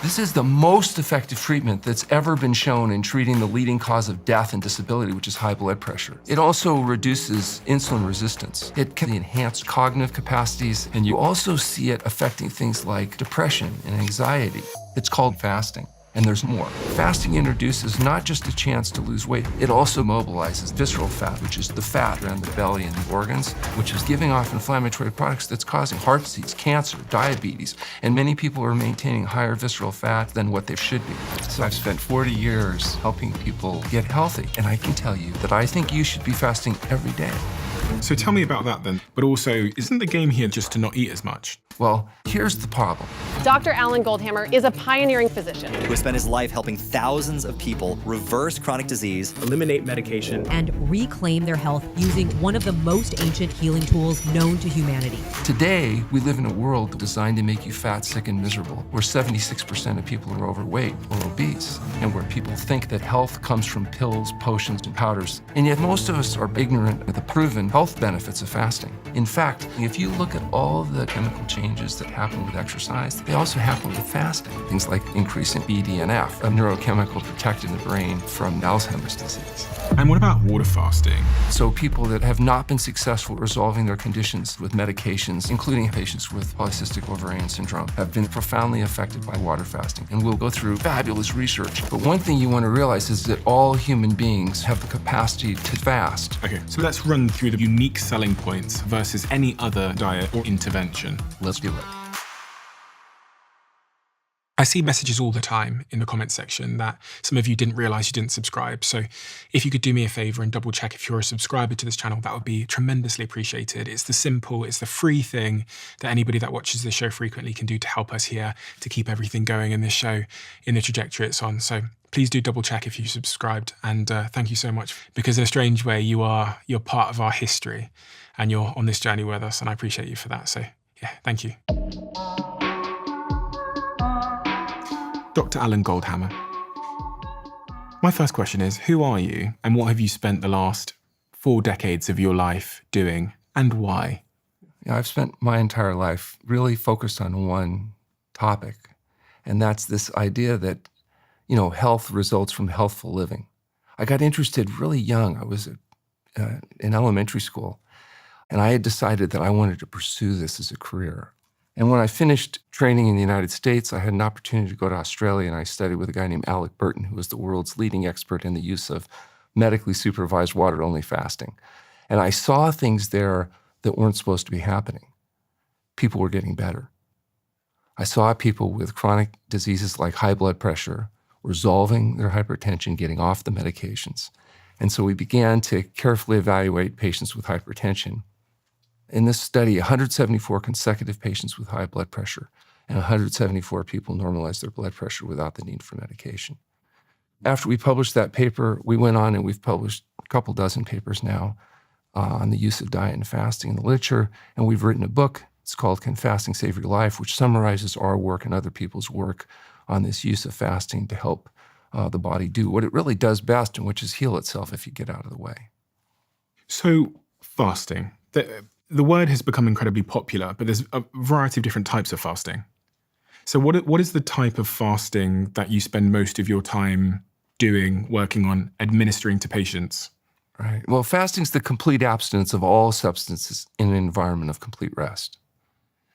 This is the most effective treatment that's ever been shown in treating the leading cause of death and disability, which is high blood pressure. It also reduces insulin resistance. It can enhance cognitive capacities, and you also see it affecting things like depression and anxiety. It's called fasting. And there's more. Fasting introduces not just a chance to lose weight, it also mobilizes visceral fat, which is the fat around the belly and the organs, which is giving off inflammatory products that's causing heart disease, cancer, diabetes, and many people are maintaining higher visceral fat than what they should be. So I've spent 40 years helping people get healthy, and I can tell you that I think you should be fasting every day. So tell me about that then. But also, isn't the game here just to not eat as much? Well, here's the problem. Dr. Alan Goldhammer is a pioneering physician who has spent his life helping thousands of people reverse chronic disease, eliminate medication, and reclaim their health using one of the most ancient healing tools known to humanity. Today, we live in a world designed to make you fat, sick, and miserable, where 76% of people are overweight or obese, and where people think that health comes from pills, potions, and powders. And yet most of us are ignorant of the proven health benefits of fasting. In fact, if you look at all the chemical changes that happen with exercise, they also happen with fasting. Things like increase in BDNF, a neurochemical protecting the brain from Alzheimer's disease. And what about water fasting? So people that have not been successful at resolving their conditions with medications, including patients with polycystic ovarian syndrome, have been profoundly affected by water fasting. And we'll go through fabulous research. But one thing you want to realize is that all human beings have the capacity to fast. Okay, so let's run through the unique selling points versus any other diet or intervention. Let's do it. I see messages all the time in the comments section that some of you didn't realize you didn't subscribe. So if you could do me a favor and double check if you're a subscriber to this channel, that would be tremendously appreciated. It's the free thing that anybody that watches this show frequently can do to help us here, to keep everything going in this show in the trajectory it's on. So please do double check if you subscribed. And thank you so much, because in a strange way, you're part of our history and you're on this journey with us. And I appreciate you for that. So yeah, thank you. Dr. Alan Goldhammer. My first question is, who are you and what have you spent the last 4 decades of your life doing, and why? I've spent my entire life really focused on one topic, and that's this idea that, health results from healthful living. I got interested really young. I was in elementary school, and I had decided that I wanted to pursue this as a career. And when I finished training in the United States, I had an opportunity to go to Australia, and I studied with a guy named Alec Burton, who was the world's leading expert in the use of medically supervised water-only fasting. And I saw things there that weren't supposed to be happening. People were getting better. I saw people with chronic diseases like high blood pressure resolving their hypertension, getting off the medications. And so we began to carefully evaluate patients with hypertension. In this study, 174 consecutive patients with high blood pressure and 174 people normalized their blood pressure without the need for medication. After we published that paper, we went on and we've published a couple dozen papers now on the use of diet and fasting in the literature, and we've written a book. It's called Can Fasting Save Your Life, which summarizes our work and other people's work on this use of fasting to help the body do what it really does best, and which is heal itself if you get out of the way. So fasting. The word has become incredibly popular, but there's a variety of different types of fasting. So what is the type of fasting that you spend most of your time doing, working on, administering to patients? Right. Well, fasting is the complete abstinence of all substances in an environment of complete rest.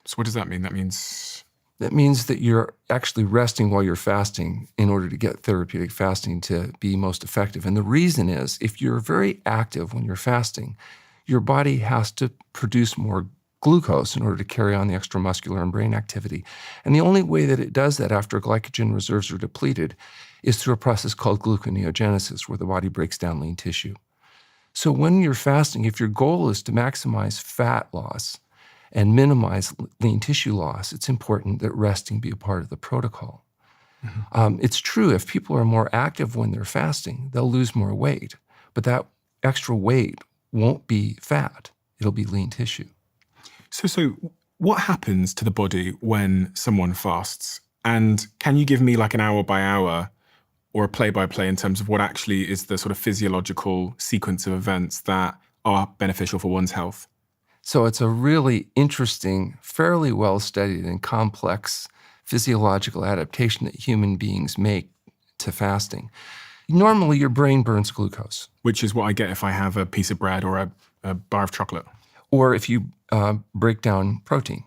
So what does that mean? That means that you're actually resting while you're fasting in order to get therapeutic fasting to be most effective. And the reason is, if you're very active when you're fasting, your body has to produce more glucose in order to carry on the extramuscular and brain activity. And the only way that it does that after glycogen reserves are depleted is through a process called gluconeogenesis, where the body breaks down lean tissue. So when you're fasting, if your goal is to maximize fat loss and minimize lean tissue loss, it's important that resting be a part of the protocol. Mm-hmm. It's true, if people are more active when they're fasting, they'll lose more weight, but that extra weight won't be fat, it'll be lean tissue. So what happens to the body when someone fasts? And can you give me like an hour by hour or a play by play in terms of what actually is the sort of physiological sequence of events that are beneficial for one's health? So it's a really interesting, fairly well studied and complex physiological adaptation that human beings make to fasting. Normally, your brain burns glucose. Which is what I get if I have a piece of bread or a bar of chocolate. Or if you break down protein,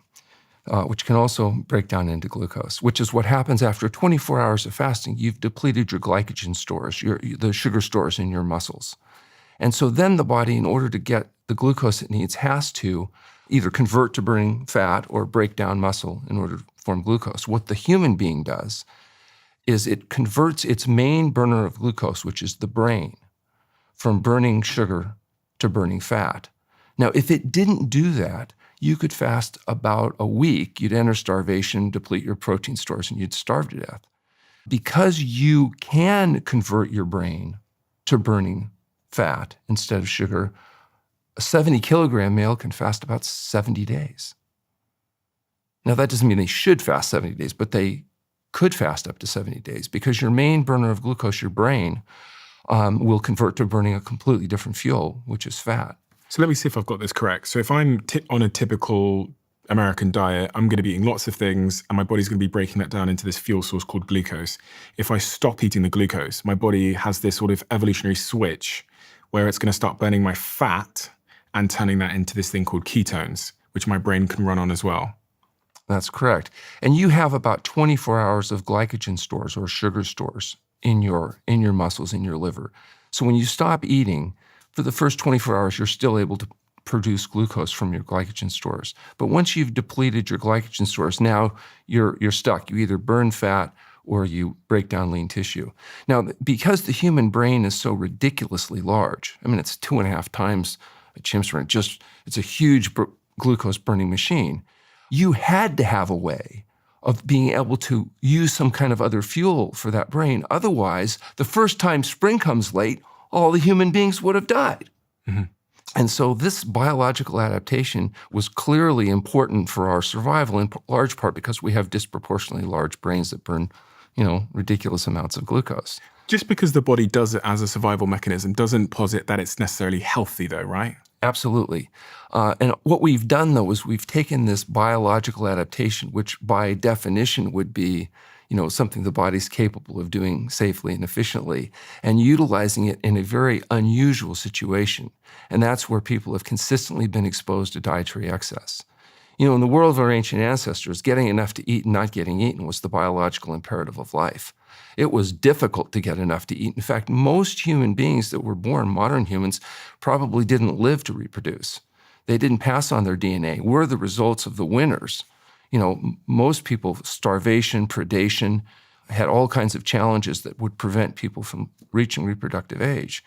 which can also break down into glucose, which is what happens after 24 hours of fasting. You've depleted your glycogen stores, the sugar stores in your muscles. And so then the body, in order to get the glucose it needs, has to either convert to burning fat or break down muscle in order to form glucose. What the human being does is it converts its main burner of glucose, which is the brain, from burning sugar to burning fat. Now, if it didn't do that, you could fast about a week. You'd enter starvation, deplete your protein stores, and you'd starve to death. Because you can convert your brain to burning fat instead of sugar, a 70-kilogram male can fast about 70 days. Now, that doesn't mean they should fast 70 days, but they could fast up to 70 days because your main burner of glucose, your brain, will convert to burning a completely different fuel, which is fat. So let me see if I've got this correct. So if I'm on a typical American diet, I'm going to be eating lots of things and my body's going to be breaking that down into this fuel source called glucose. If I stop eating the glucose, my body has this sort of evolutionary switch where it's going to start burning my fat and turning that into this thing called ketones, which my brain can run on as well. That's correct. And you have about 24 hours of glycogen stores or sugar stores in your muscles, in your liver. So when you stop eating, for the first 24 hours, you're still able to produce glucose from your glycogen stores. But once you've depleted your glycogen stores, now you're stuck. You either burn fat or you break down lean tissue. Now, because the human brain is so ridiculously large, I mean, it's 2.5 times a chimp's brain, it's a huge glucose burning machine. You had to have a way of being able to use some kind of other fuel for that brain. Otherwise, the first time spring comes late, all the human beings would have died. Mm-hmm. And so this biological adaptation was clearly important for our survival, in large part because we have disproportionately large brains that burn, ridiculous amounts of glucose. Just because the body does it as a survival mechanism doesn't posit that it's necessarily healthy though, right? Absolutely. And what we've done, though, is we've taken this biological adaptation, which by definition would be, something the body's capable of doing safely and efficiently, and utilizing it in a very unusual situation. And that's where people have consistently been exposed to dietary excess. In the world of our ancient ancestors, getting enough to eat and not getting eaten was the biological imperative of life. It was difficult to get enough to eat. In fact, most human beings that were born, modern humans, probably didn't live to reproduce. They didn't pass on their DNA. We're the results of the winners. Most people, starvation, predation, had all kinds of challenges that would prevent people from reaching reproductive age.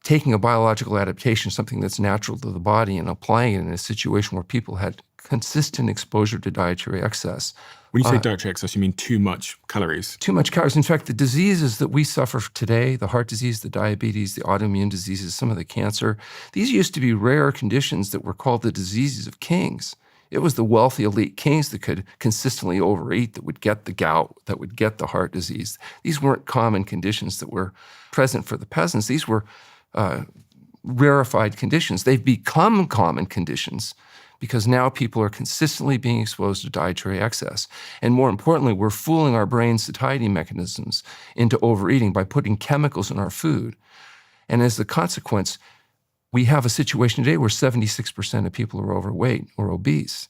Taking a biological adaptation, something that's natural to the body, and applying it in a situation where people had consistent exposure to dietary excess. When you say dietary excess, you mean too much calories? Too much calories. In fact, the diseases that we suffer today, the heart disease, the diabetes, the autoimmune diseases, some of the cancer, these used to be rare conditions that were called the diseases of kings. It was the wealthy elite kings that could consistently overeat, that would get the gout, that would get the heart disease. These weren't common conditions that were present for the peasants. These were rarefied conditions. They've become common conditions because now people are consistently being exposed to dietary excess. And more importantly, we're fooling our brain satiety mechanisms into overeating by putting chemicals in our food. And as a consequence, we have a situation today where 76% of people are overweight or obese.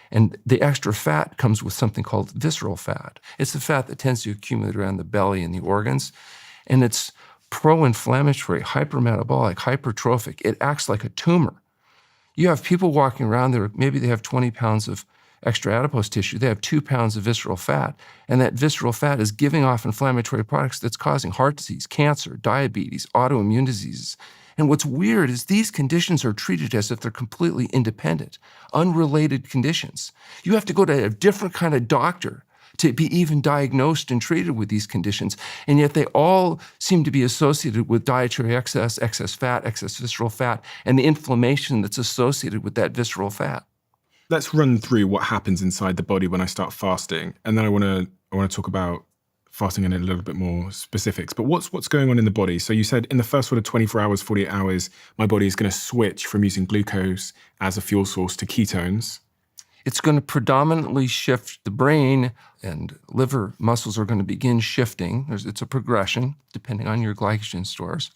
And the extra fat comes with something called visceral fat. It's the fat that tends to accumulate around the belly and the organs. And it's pro-inflammatory, hypermetabolic, hypertrophic. It acts like a tumor. You have people walking around there, maybe they have 20 pounds of extra adipose tissue. They have 2 pounds of visceral fat. And that visceral fat is giving off inflammatory products that's causing heart disease, cancer, diabetes, autoimmune diseases. And what's weird is these conditions are treated as if they're completely independent, unrelated conditions. You have to go to a different kind of doctor to be even diagnosed and treated with these conditions. And yet they all seem to be associated with dietary excess, excess fat, excess visceral fat, and the inflammation that's associated with that visceral fat. Let's run through what happens inside the body when I start fasting. And then I want to talk about fasting in a little bit more specifics. But what's going on in the body? So you said in the first sort of 24 hours, 48 hours, my body is going to switch from using glucose as a fuel source to ketones. It's going to predominantly shift the brain, and liver muscles are going to begin shifting. It's a progression depending on your glycogen stores.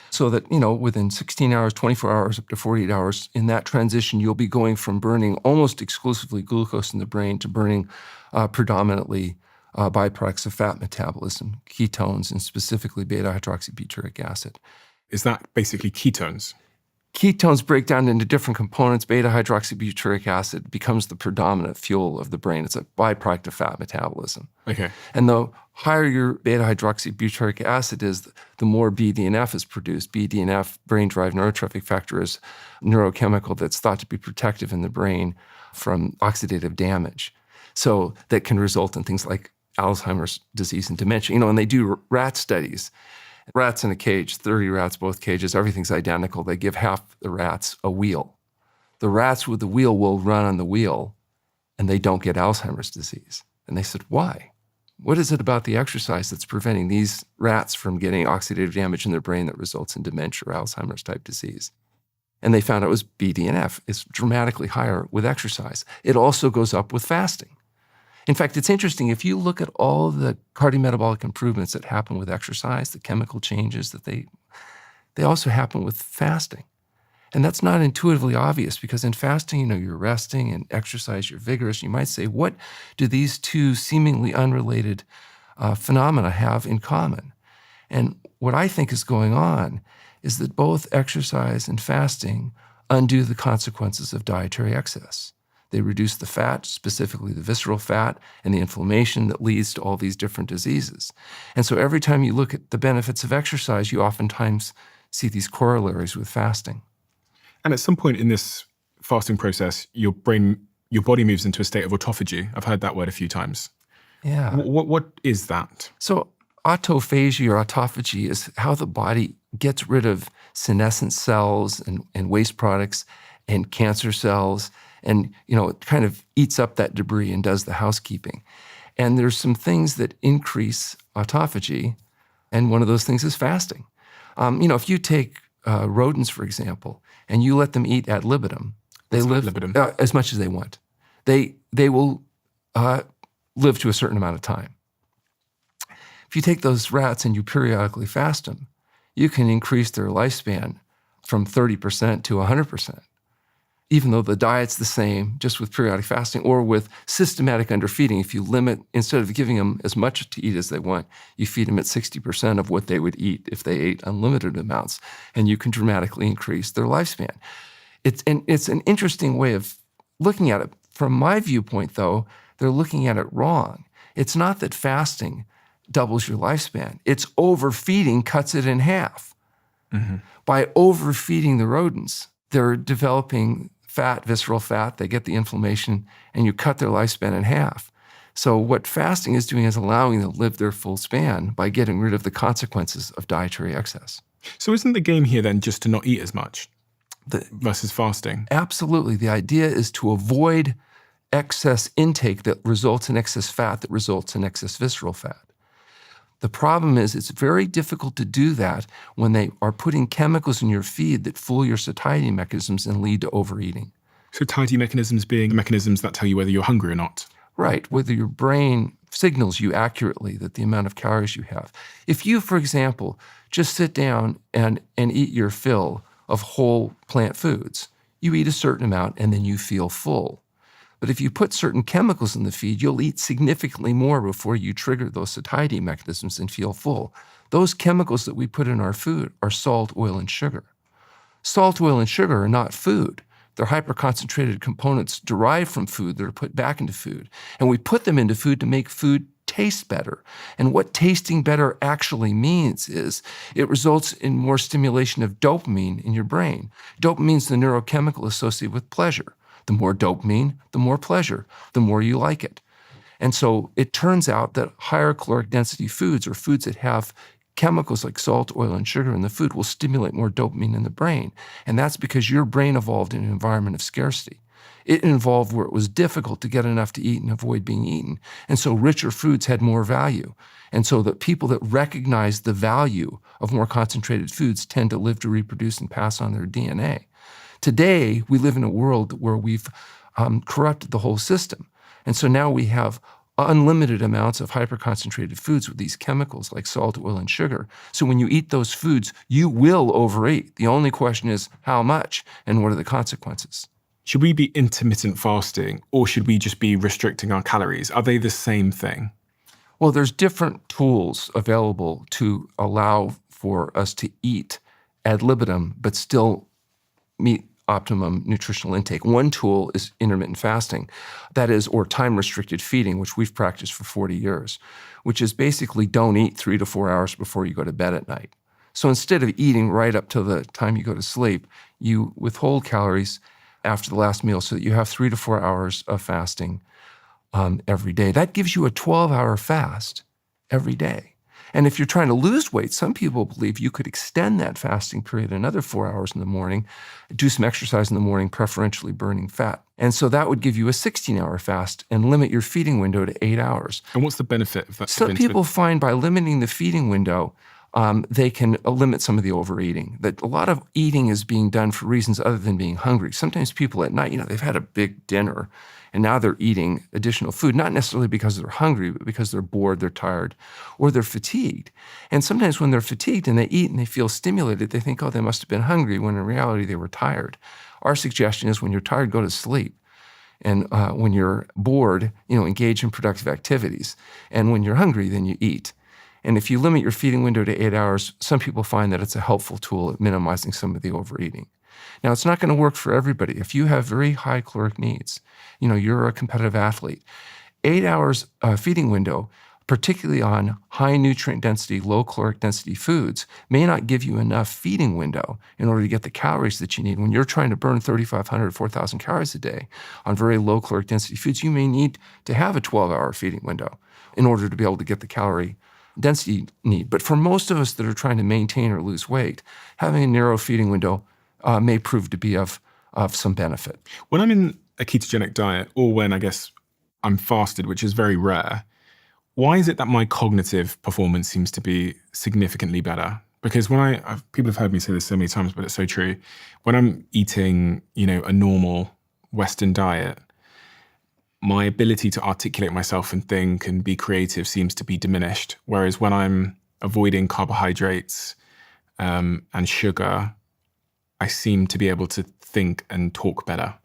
So that, within 16 hours, 24 hours, up to 48 hours, in that transition, you'll be going from burning almost exclusively glucose in the brain to burning predominantly byproducts of fat metabolism, ketones, and specifically beta-hydroxybutyric acid. Is that basically ketones? Ketones break down into different components. Beta-hydroxybutyric acid becomes the predominant fuel of the brain. It's a byproduct of fat metabolism. Okay. And the higher your beta-hydroxybutyric acid is, the more BDNF is produced. BDNF, brain-derived neurotrophic factor, is a neurochemical that's thought to be protective in the brain from oxidative damage. So that can result in things like Alzheimer's disease and dementia. And they do rat studies. Rats in a cage, 30 rats, both cages, everything's identical. They give half the rats a wheel. The rats with the wheel will run on the wheel, and they don't get Alzheimer's disease. And they said, why? What is it about the exercise that's preventing these rats from getting oxidative damage in their brain that results in dementia or Alzheimer's type disease? And they found it was BDNF. It's dramatically higher with exercise. It also goes up with fasting. In fact, it's interesting, if you look at all the cardiometabolic improvements that happen with exercise, the chemical changes that they also happen with fasting. And that's not intuitively obvious, because in fasting, you're resting, and exercise, you're vigorous. You might say, what do these two seemingly unrelated phenomena have in common? And what I think is going on is that both exercise and fasting undo the consequences of dietary excess. They reduce the fat, specifically the visceral fat, and the inflammation that leads to all these different diseases. And so every time you look at the benefits of exercise, you oftentimes see these corollaries with fasting. And at some point in this fasting process, your body moves into a state of autophagy. I've heard that word a few times. Yeah. What is that? So autophagy or autophagy is how the body gets rid of senescent cells and waste products and cancer cells. And, it kind of eats up that debris and does the housekeeping. And there's some things that increase autophagy, and one of those things is fasting. If you take rodents, for example, and you let them eat ad libitum, they live as much as they want. They will live to a certain amount of time. If you take those rats and you periodically fast them, you can increase their lifespan from 30% to 100%. Even though the diet's the same, just with periodic fasting or with systematic underfeeding. If you limit, instead of giving them as much to eat as they want, you feed them at 60% of what they would eat if they ate unlimited amounts, and you can dramatically increase their lifespan. It's an interesting way of looking at it. From my viewpoint, though, they're looking at it wrong. It's not that fasting doubles your lifespan. It's overfeeding cuts it in half. Mm-hmm. By overfeeding the rodents, they're developing fat, visceral fat, they get the inflammation, and you cut their lifespan in half. So what fasting is doing is allowing them to live their full span by getting rid of the consequences of dietary excess. So isn't the game here then just to not eat as much versus fasting? Absolutely. The idea is to avoid excess intake that results in excess fat, that results in excess visceral fat. The problem is it's very difficult to do that when they are putting chemicals in your feed that fool your satiety mechanisms and lead to overeating. Satiety mechanisms being mechanisms that tell you whether you're hungry or not. Right, whether your brain signals you accurately that the amount of calories you have. If you, for example, just sit down and eat your fill of whole plant foods, you eat a certain amount and then you feel full. But if you put certain chemicals in the feed, you'll eat significantly more before you trigger those satiety mechanisms and feel full. Those chemicals that we put in our food are salt, oil, and sugar. Salt, oil, and sugar are not food. They're hyperconcentrated components derived from food that are put back into food. And we put them into food to make food taste better. And what tasting better actually means is it results in more stimulation of dopamine in your brain. Dopamine is the neurochemical associated with pleasure. The more dopamine, the more pleasure, the more you like it. And so it turns out that higher caloric density foods, or foods that have chemicals like salt, oil, and sugar in the food, will stimulate more dopamine in the brain. And that's because your brain evolved in an environment of scarcity. It evolved where it was difficult to get enough to eat and avoid being eaten. And so richer foods had more value. And so the people that recognize the value of more concentrated foods tend to live to reproduce and pass on their DNA. Today, we live in a world where we've corrupted the whole system. And so now we have unlimited amounts of hyperconcentrated foods with these chemicals like salt, oil, and sugar. So when you eat those foods, you will overeat. The only question is how much and what are the consequences? Should we be intermittent fasting or should we just be restricting our calories? Are they the same thing? Well, there's different tools available to allow for us to eat ad libitum, but still meet optimum nutritional intake. One tool is intermittent fasting, that is, or time-restricted feeding, which we've practiced for 40 years, which is basically don't eat 3 to 4 hours before you go to bed at night. So instead of eating right up to the time you go to sleep, you withhold calories after the last meal so that you have 3 to 4 hours of fasting every day. That gives you a 12-hour fast every day. And if you're trying to lose weight, some people believe you could extend that fasting period another 4 hours in the morning, do some exercise in the morning, preferentially burning fat. And so that would give you a 16-hour fast and limit your feeding window to 8 hours. And what's the benefit of that? Some people find by limiting the feeding window, they can limit some of the overeating. That a lot of eating is being done for reasons other than being hungry. Sometimes people at night, they've had a big dinner and now they're eating additional food, not necessarily because they're hungry, but because they're bored, they're tired, or they're fatigued. And sometimes when they're fatigued and they eat and they feel stimulated, they think, oh, they must have been hungry, when in reality they were tired. Our suggestion is when you're tired, go to sleep. And when you're bored, engage in productive activities. And when you're hungry, then you eat. And if you limit your feeding window to 8 hours, some people find that it's a helpful tool at minimizing some of the overeating. Now, it's not going to work for everybody. If you have very high caloric needs, you're a competitive athlete, 8 hours feeding window, particularly on high nutrient density, low caloric density foods, may not give you enough feeding window in order to get the calories that you need. When you're trying to burn 3,500, 4,000 calories a day on very low caloric density foods, you may need to have a 12-hour feeding window in order to be able to get the calorie density need. But for most of us that are trying to maintain or lose weight, having a narrow feeding window may prove to be of some benefit. When I'm in a ketogenic diet, or when I guess I'm fasted, which is very rare, why is it that my cognitive performance seems to be significantly better? Because when people have heard me say this so many times, but it's so true. When I'm eating, a normal Western diet, my ability to articulate myself and think and be creative seems to be diminished. Whereas when I'm avoiding carbohydrates and sugar, I seem to be able to think and talk better.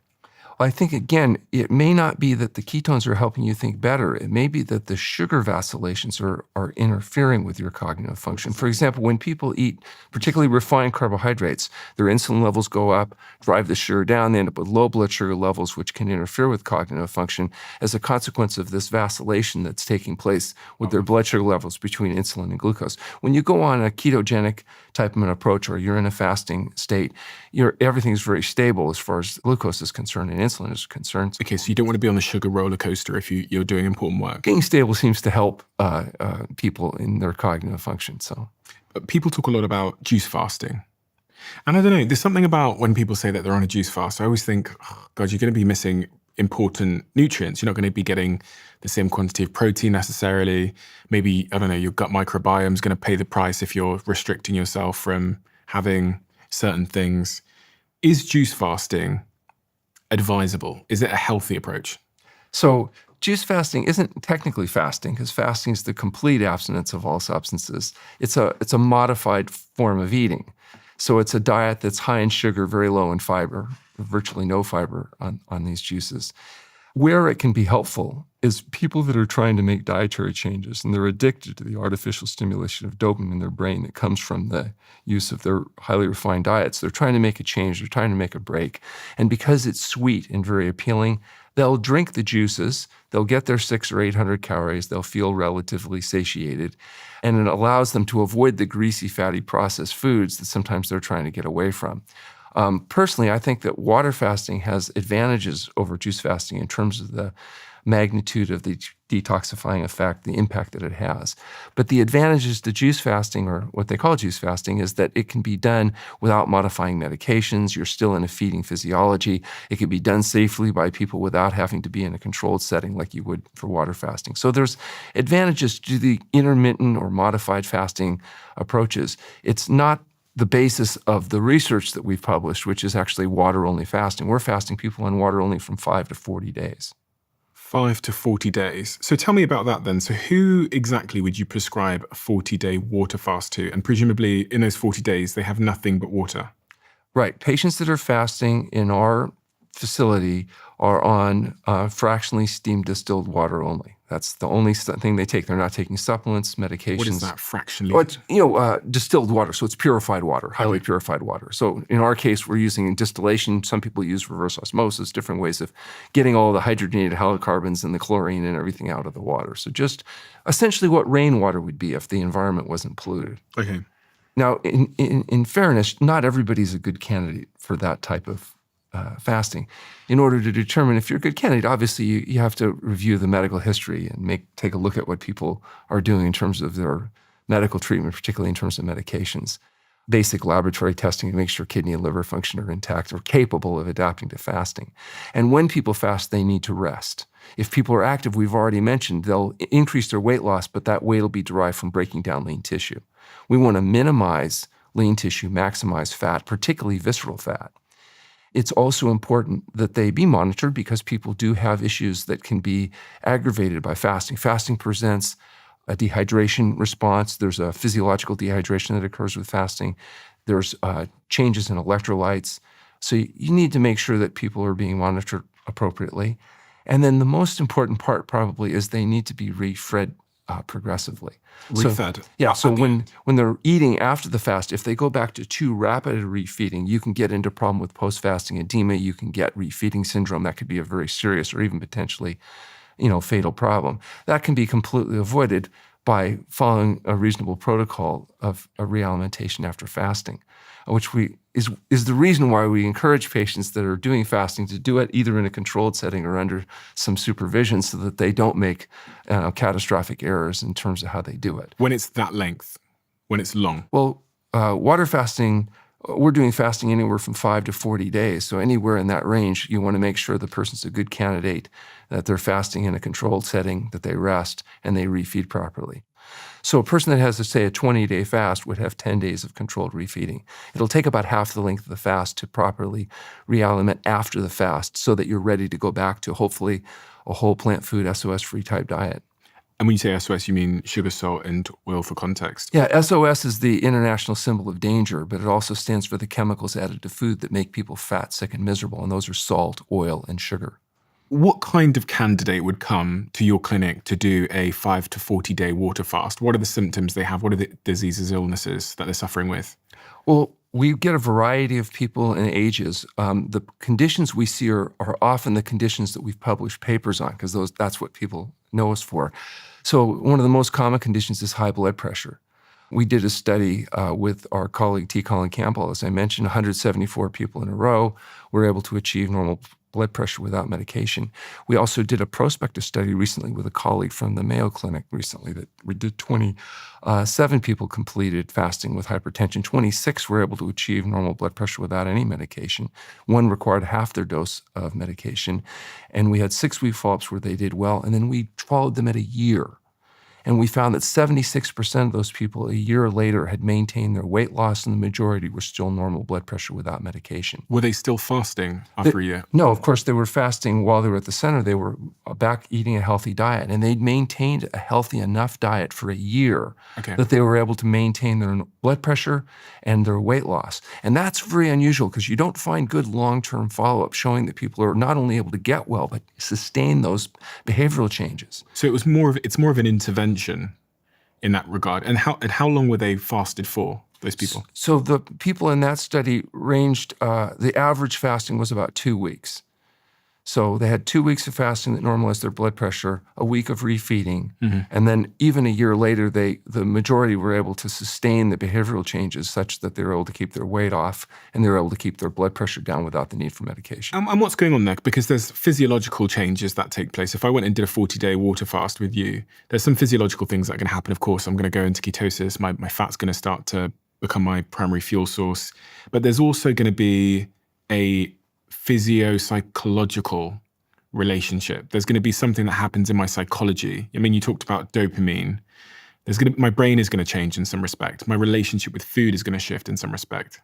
I think, again, it may not be that the ketones are helping you think better. It may be that the sugar vacillations are interfering with your cognitive function. For example, when people eat particularly refined carbohydrates, their insulin levels go up, drive the sugar down, they end up with low blood sugar levels, which can interfere with cognitive function as a consequence of this vacillation that's taking place with their blood sugar levels between insulin and glucose. When you go on a ketogenic type of an approach, or you're in a fasting state, everything's very stable as far as glucose is concerned and insulin is concerned. Okay, so you don't want to be on the sugar roller coaster if you're doing important work. Being stable seems to help people in their cognitive function. So, people talk a lot about juice fasting. And I don't know, there's something about when people say that they're on a juice fast, I always think, oh, God, you're going to be missing important nutrients. You're not going to be getting the same quantity of protein necessarily. Maybe, I don't know, your gut microbiome is going to pay the price if you're restricting yourself from having certain things. Is juice fasting advisable? Is it a healthy approach? So juice fasting isn't technically fasting, because fasting is the complete abstinence of all substances. It's a modified form of eating. So it's a diet that's high in sugar, very low in fiber, virtually no fiber on these juices. Where it can be helpful is people that are trying to make dietary changes and they're addicted to the artificial stimulation of dopamine in their brain that comes from the use of their highly refined diets. They're trying to make a change. They're trying to make a break. And because it's sweet and very appealing, they'll drink the juices. They'll get their 600 or 800 calories. They'll feel relatively satiated. And it allows them to avoid the greasy, fatty processed foods that sometimes they're trying to get away from. Personally, I think that water fasting has advantages over juice fasting in terms of the magnitude of the detoxifying effect, the impact that it has. But the advantages to juice fasting, or what they call juice fasting, is that it can be done without modifying medications. You're still in a feeding physiology. It can be done safely by people without having to be in a controlled setting like you would for water fasting. So there's advantages to the intermittent or modified fasting approaches. It's not the basis of the research that we've published, which is actually water-only fasting. We're fasting people on water only from 5 to 40 days. 5 to 40 days. So tell me about that then. So who exactly would you prescribe a 40-day water fast to? And presumably in those 40 days, they have nothing but water. Right. Patients that are fasting in our facility are on fractionally steamed distilled water only. That's the only thing they take. They're not taking supplements, medications. What is that fractionally? Oh, it's, distilled water. So it's purified water, highly purified water. So in our case, we're using distillation. Some people use reverse osmosis, different ways of getting all the hydrogenated halocarbons and the chlorine and everything out of the water. So just essentially what rainwater would be if the environment wasn't polluted. Okay. Now, in fairness, not everybody's a good candidate for that type of fasting. In order to determine if you're a good candidate, obviously you have to review the medical history and take a look at what people are doing in terms of their medical treatment, particularly in terms of medications. Basic laboratory testing to make sure kidney and liver function are intact or capable of adapting to fasting. And when people fast, they need to rest. If people are active, we've already mentioned, they'll increase their weight loss, but that weight will be derived from breaking down lean tissue. We want to minimize lean tissue, maximize fat, particularly visceral fat. It's also important that they be monitored because people do have issues that can be aggravated by fasting. Fasting presents a dehydration response. There's a physiological dehydration that occurs with fasting. There's changes in electrolytes. So you need to make sure that people are being monitored appropriately. And then the most important part probably is they need to be refed progressively. Refed? So, yeah, so when they're eating after the fast, if they go back to too rapid a refeeding, you can get into a problem with post-fasting edema. You can get refeeding syndrome. That could be a very serious or even potentially, fatal problem. That can be completely avoided by following a reasonable protocol of a realimentation after fasting, which is the reason why we encourage patients that are doing fasting to do it either in a controlled setting or under some supervision so that they don't make catastrophic errors in terms of how they do it. When it's that length, when it's long? Well, water fasting, we're doing fasting anywhere from 5 to 40 days. So anywhere in that range, you want to make sure the person's a good candidate, that they're fasting in a controlled setting, that they rest, and they refeed properly. So a person that has, say, a 20-day fast would have 10 days of controlled refeeding. It'll take about half the length of the fast to properly realiment after the fast so that you're ready to go back to hopefully a whole plant food, SOS-free type diet. And when you say SOS, you mean sugar, salt, and oil for context? Yeah, SOS is the international symbol of danger, but it also stands for the chemicals added to food that make people fat, sick, and miserable, and those are salt, oil, and sugar. What kind of candidate would come to your clinic to do a 5 to 40-day water fast? What are the symptoms they have? What are the diseases, illnesses that they're suffering with? Well, we get a variety of people and ages. The conditions we see are often the conditions that we've published papers on because that's what people know us for. So one of the most common conditions is high blood pressure. We did a study with our colleague T. Colin Campbell. As I mentioned, 174 people in a row were able to achieve normal blood pressure without medication. We also did a prospective study recently with a colleague from the Mayo Clinic recently that we did 27 people completed fasting with hypertension. 26 were able to achieve normal blood pressure without any medication. One required half their dose of medication. And we had 6-week follow-ups where they did well. And then we followed them at a year. And we found that 76% of those people a year later had maintained their weight loss, and the majority were still normal blood pressure without medication. Were they still fasting after a year? No, of course, they were fasting while they were at the center. They were back eating a healthy diet, and they'd maintained a healthy enough diet for a year that they were able to maintain their blood pressure and their weight loss. And that's very unusual because you don't find good long-term follow-up showing that people are not only able to get well, but sustain those behavioral changes. So it's more of an intervention in that regard. And how long were they fasted for, those people? So the people in that study ranged, the average fasting was about 2 weeks. So they had 2 weeks of fasting that normalized their blood pressure, a week of refeeding, and then even a year later, the majority were able to sustain the behavioral changes such that they were able to keep their weight off and they were able to keep their blood pressure down without the need for medication. And what's going on there? Because there's physiological changes that take place. If I went and did a 40-day water fast with you, there's some physiological things that can happen. Of course, I'm going to go into ketosis. My fat's going to start to become my primary fuel source. But there's also going to be a physio-psychological relationship. There's going to be something that happens in my psychology. I mean, you talked about dopamine. My brain is going to change in some respect. My relationship with food is going to shift in some respect.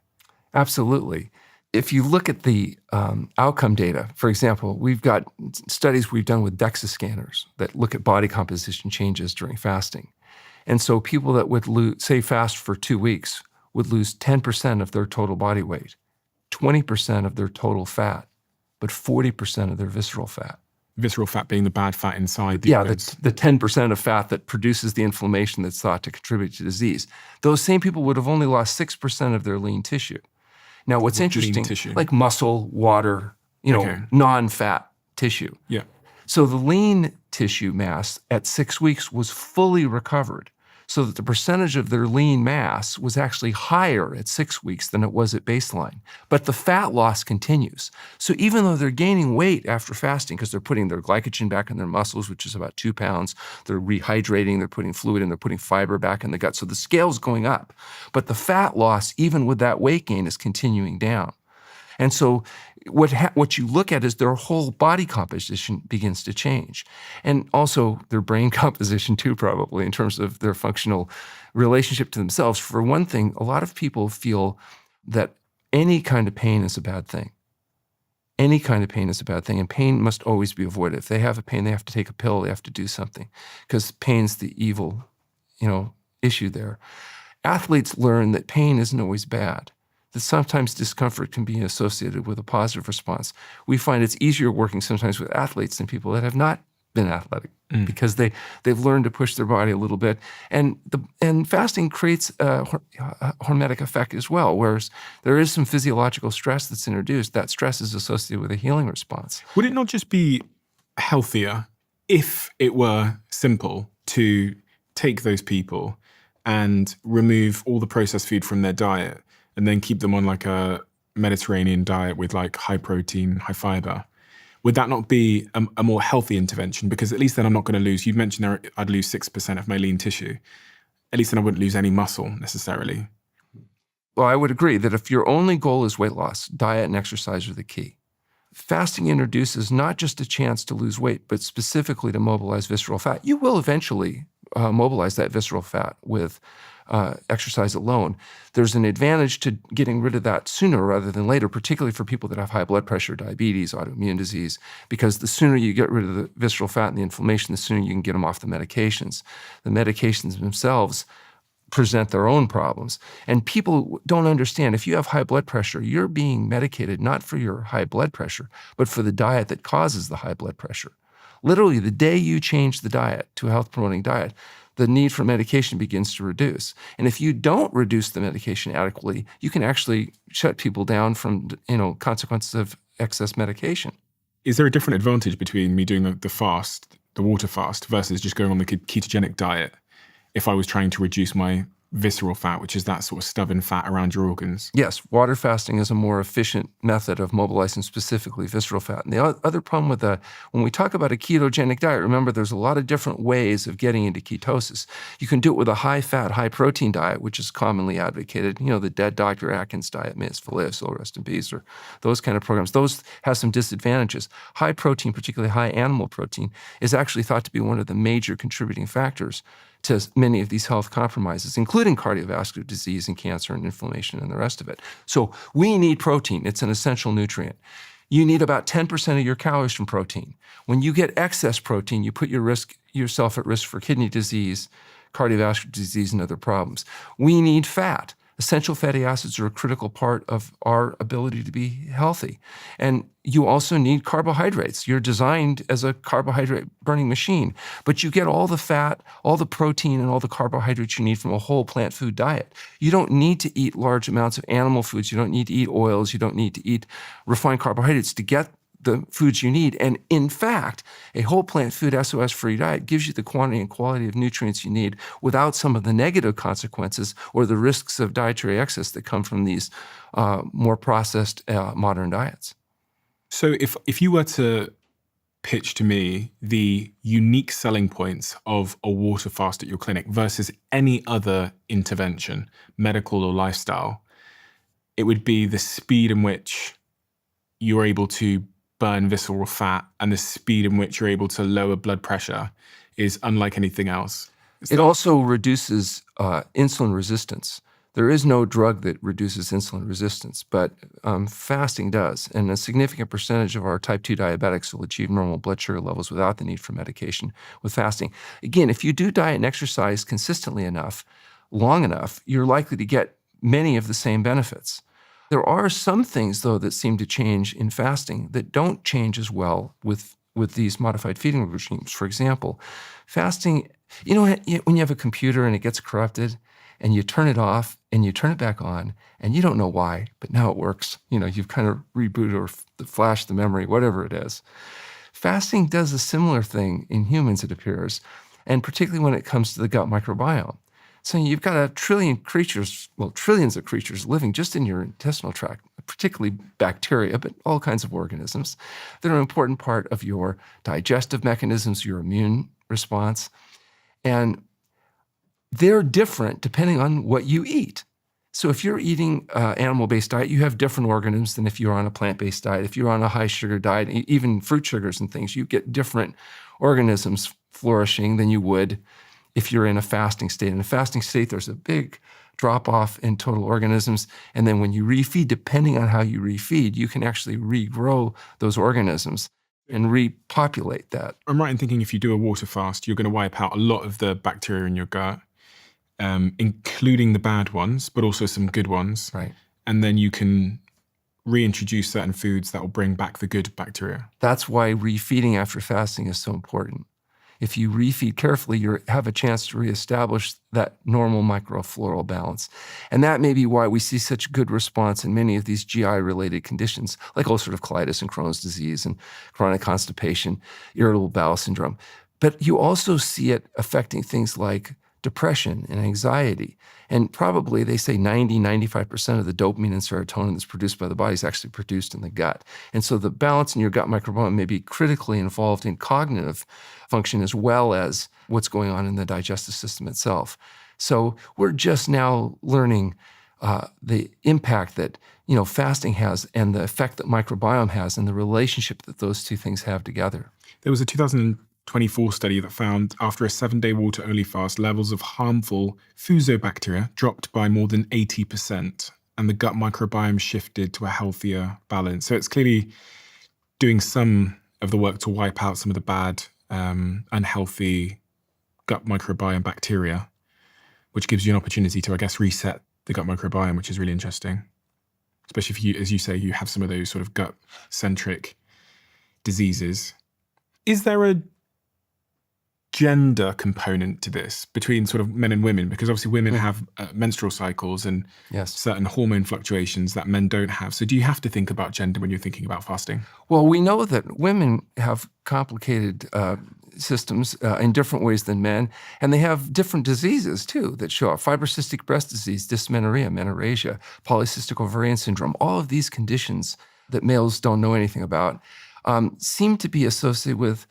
Absolutely. If you look at the outcome data, for example, we've got studies we've done with DEXA scanners that look at body composition changes during fasting. And so people that would say fast for 2 weeks would lose 10% of their total body weight, 20% of their total fat, but 40% of their visceral fat. Visceral fat being the bad fat inside the Yeah, organs. the 10% of fat that produces the inflammation that's thought to contribute to disease. Those same people would have only lost 6% of their lean tissue. Now, what's Lean interesting, tissue. like muscle, water, Okay. non-fat tissue. Yeah. So the lean tissue mass at 6 weeks was fully recovered, so that the percentage of their lean mass was actually higher at 6 weeks than it was at baseline. But the fat loss continues. So even though they're gaining weight after fasting, because they're putting their glycogen back in their muscles, which is about 2 pounds, they're rehydrating, they're putting fluid in, they're putting fiber back in the gut. So the scale's going up. But the fat loss, even with that weight gain, is continuing down. And so what you look at is their whole body composition begins to change. And also their brain composition too, probably, in terms of their functional relationship to themselves. For one thing, a lot of people feel that any kind of pain is a bad thing. Any kind of pain is a bad thing, and pain must always be avoided. If they have a pain, they have to take a pill, they have to do something, because pain's the evil, issue there. Athletes learn that pain isn't always bad, that sometimes discomfort can be associated with a positive response. We find it's easier working sometimes with athletes than people that have not been athletic, because they've learned to push their body a little bit. And fasting creates a hormetic effect as well, whereas there is some physiological stress that's introduced. That stress is associated with a healing response. Would it not just be healthier if it were simple to take those people and remove all the processed food from their diet and then keep them on like a Mediterranean diet with like high protein, high fiber? Would that not be a more healthy intervention? Because at least then I'm not going to lose, you'd mentioned I'd lose 6% of my lean tissue. At least then I wouldn't lose any muscle necessarily. Well, I would agree that if your only goal is weight loss, diet and exercise are the key. Fasting introduces not just a chance to lose weight, but specifically to mobilize visceral fat. You will eventually mobilize that visceral fat with exercise alone. There's an advantage to getting rid of that sooner rather than later, particularly for people that have high blood pressure, diabetes, autoimmune disease, because the sooner you get rid of the visceral fat and the inflammation, the sooner you can get them off the medications. The medications themselves present their own problems. And people don't understand, if you have high blood pressure, you're being medicated not for your high blood pressure, but for the diet that causes the high blood pressure. Literally, the day you change the diet to a health-promoting diet, the need for medication begins to reduce. And if you don't reduce the medication adequately, you can actually shut people down from, consequences of excess medication. Is there a different advantage between me doing the fast, the water fast, versus just going on the ketogenic diet if I was trying to reduce my visceral fat, which is that sort of stubborn fat around your organs? Yes, water fasting is a more efficient method of mobilizing specifically visceral fat. And the other problem with when we talk about a ketogenic diet, remember there's a lot of different ways of getting into ketosis. You can do it with a high-fat, high-protein diet, which is commonly advocated. The dead Dr. Atkins diet, Miss Philippe, so rest in peace, or those kind of programs. Those have some disadvantages. High protein, particularly high animal protein, is actually thought to be one of the major contributing factors to many of these health compromises, including cardiovascular disease and cancer and inflammation and the rest of it. So we need protein. It's an essential nutrient. You need about 10% of your calories from protein. When you get excess protein, you put yourself at risk for kidney disease, cardiovascular disease, and other problems. We need fat. Essential fatty acids are a critical part of our ability to be healthy. And you also need carbohydrates. You're designed as a carbohydrate burning machine, but you get all the fat, all the protein, and all the carbohydrates you need from a whole plant food diet. You don't need to eat large amounts of animal foods. You don't need to eat oils. You don't need to eat refined carbohydrates to get the foods you need. And in fact, a whole plant food SOS-free diet gives you the quantity and quality of nutrients you need without some of the negative consequences or the risks of dietary excess that come from these more processed modern diets. So if you were to pitch to me the unique selling points of a water fast at your clinic versus any other intervention, medical or lifestyle, it would be the speed in which you're able to burn visceral fat and the speed in which you're able to lower blood pressure is unlike anything else. It also reduces insulin resistance. There is no drug that reduces insulin resistance, but fasting does. And a significant percentage of our type 2 diabetics will achieve normal blood sugar levels without the need for medication with fasting. Again, if you do diet and exercise consistently enough, long enough, you're likely to get many of the same benefits. There are some things, though, that seem to change in fasting that don't change as well with these modified feeding regimes. For example, fasting, when you have a computer and it gets corrupted and you turn it off and you turn it back on and you don't know why, but now it works. You've kind of rebooted or flashed the memory, whatever it is. Fasting does a similar thing in humans, it appears, and particularly when it comes to the gut microbiome. So you've got a trillion creatures, trillions of creatures living just in your intestinal tract, particularly bacteria, but all kinds of organisms that are an important part of your digestive mechanisms, your immune response. And they're different depending on what you eat. So if you're eating animal-based diet, you have different organisms than if you're on a plant-based diet. If you're on a high-sugar diet, even fruit sugars and things, you get different organisms flourishing than you would if you're in a fasting state. In a fasting state, there's a big drop-off in total organisms. And then when you refeed, depending on how you refeed, you can actually regrow those organisms and repopulate that. I'm right in thinking if you do a water fast, you're going to wipe out a lot of the bacteria in your gut, including the bad ones, but also some good ones. Right. And then you can reintroduce certain foods that will bring back the good bacteria. That's why refeeding after fasting is so important. If you refeed carefully, you have a chance to reestablish that normal microfloral balance. And that may be why we see such good response in many of these GI-related conditions, like ulcerative colitis and Crohn's disease and chronic constipation, irritable bowel syndrome. But you also see it affecting things like depression and anxiety. And probably they say 95% of the dopamine and serotonin that's produced by the body is actually produced in the gut. And so the balance in your gut microbiome may be critically involved in cognitive function as well as what's going on in the digestive system itself. So we're just now learning the impact that fasting has and the effect that microbiome has and the relationship that those two things have together. There was a 2024 study that found after a 7-day water-only fast, levels of harmful fusobacteria dropped by more than 80%, and the gut microbiome shifted to a healthier balance. So it's clearly doing some of the work to wipe out some of the bad, unhealthy gut microbiome bacteria, which gives you an opportunity to, I guess, reset the gut microbiome, which is really interesting. Especially if you, as you say, you have some of those sort of gut-centric diseases. Is there a gender component to this between sort of men and women? Because obviously women have menstrual cycles and certain hormone fluctuations that men don't have. So do you have to think about gender when you're thinking about fasting? Well, we know that women have complicated systems in different ways than men, and they have different diseases too that show up. Fibrocystic breast disease, dysmenorrhea, menorrhagia, polycystic ovarian syndrome, all of these conditions that males don't know anything about seem to be associated with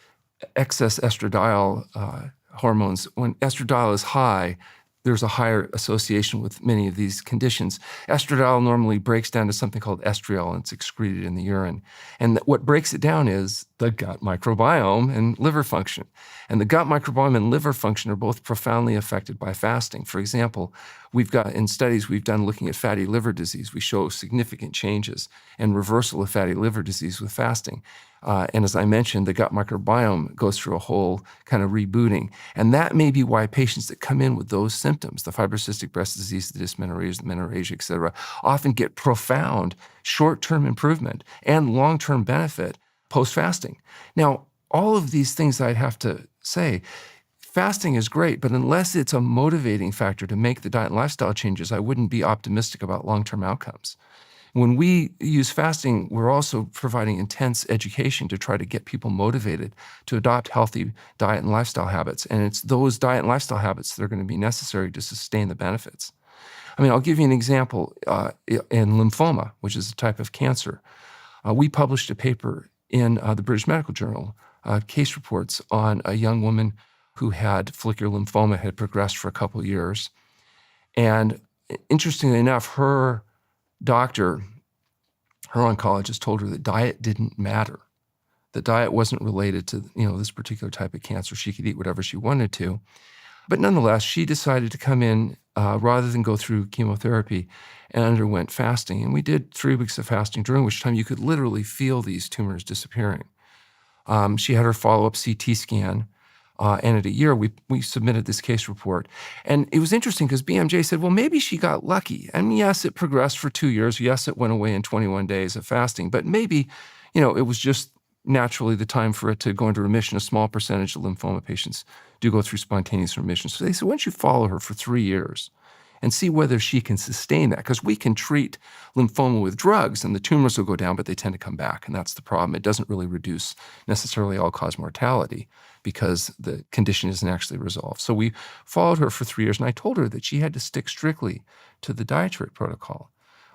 excess estradiol hormones. When estradiol is high, there's a higher association with many of these conditions. Estradiol normally breaks down to something called estriol, and it's excreted in the urine. And what breaks it down is the gut microbiome and liver function. And the gut microbiome and liver function are both profoundly affected by fasting. For example, we've got in studies we've done looking at fatty liver disease, we show significant changes and reversal of fatty liver disease with fasting. And as I mentioned, the gut microbiome goes through a whole kind of rebooting. And that may be why patients that come in with those symptoms, the fibrocystic breast disease, the dysmenorrhea, the menorrhagia, et cetera, often get profound short-term improvement and long-term benefit post-fasting. Now, all of these things I'd have to say, fasting is great, but unless it's a motivating factor to make the diet and lifestyle changes, I wouldn't be optimistic about long-term outcomes. When we use fasting, we're also providing intense education to try to get people motivated to adopt healthy diet and lifestyle habits. And it's those diet and lifestyle habits that are going to be necessary to sustain the benefits. I mean, I'll give you an example. In lymphoma, which is a type of cancer, we published a paper in the British Medical Journal, case reports on a young woman who had follicular lymphoma, had progressed for a couple of years. And interestingly enough, her doctor, her oncologist, told her that diet didn't matter. The diet wasn't related to this particular type of cancer. She could eat whatever she wanted to. But nonetheless, she decided to come in rather than go through chemotherapy and underwent fasting. And we did 3 weeks of fasting, during which time you could literally feel these tumors disappearing. She had her follow-up CT scan, and at a year, we submitted this case report. And it was interesting because BMJ said, well, maybe she got lucky. And yes, it progressed for 2 years. Yes, it went away in 21 days of fasting. But maybe, it was just naturally the time for it to go into remission. A small percentage of lymphoma patients do go through spontaneous remission. So they said, why don't you follow her for 3 years and see whether she can sustain that? Because we can treat lymphoma with drugs and the tumors will go down, but they tend to come back. And that's the problem. It doesn't really reduce necessarily all-cause mortality because the condition isn't actually resolved. So we followed her for 3 years, and I told her that she had to stick strictly to the dietary protocol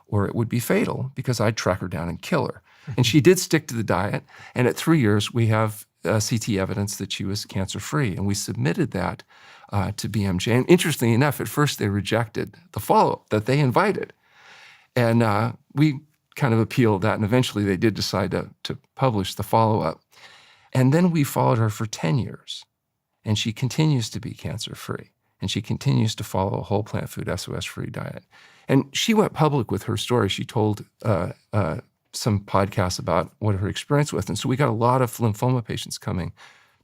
or it would be fatal because I'd track her down and kill her. And she did stick to the diet. And at 3 years, we have CT evidence that she was cancer-free. And we submitted that to BMJ. And interestingly enough, at first they rejected the follow-up that they invited. And we kind of appealed that. And eventually they did decide to publish the follow-up. And then we followed her for 10 years. And she continues to be cancer-free. And she continues to follow a whole plant food, SOS-free diet. And she went public with her story. She told some podcasts about what her experience with. And so we got a lot of lymphoma patients coming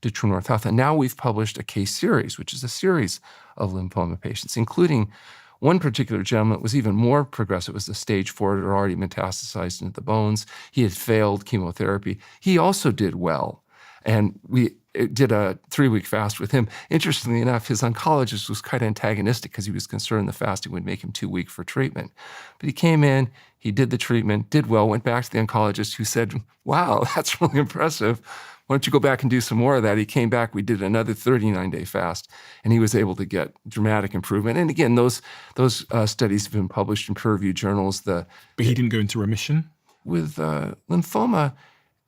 to True North Health. And now we've published a case series, which is a series of lymphoma patients, including one particular gentleman that was even more progressive. It was a stage 4. It had already metastasized into the bones. He had failed chemotherapy. He also did well. And we did a 3-week fast with him. Interestingly enough, his oncologist was quite antagonistic because he was concerned the fasting would make him too weak for treatment. But he came in, he did the treatment, did well, went back to the oncologist who said, wow, that's really impressive. Why don't you go back and do some more of that? He came back, we did another 39-day fast, and he was able to get dramatic improvement. And again, those studies have been published in peer-reviewed journals. But he didn't go into remission? With lymphoma,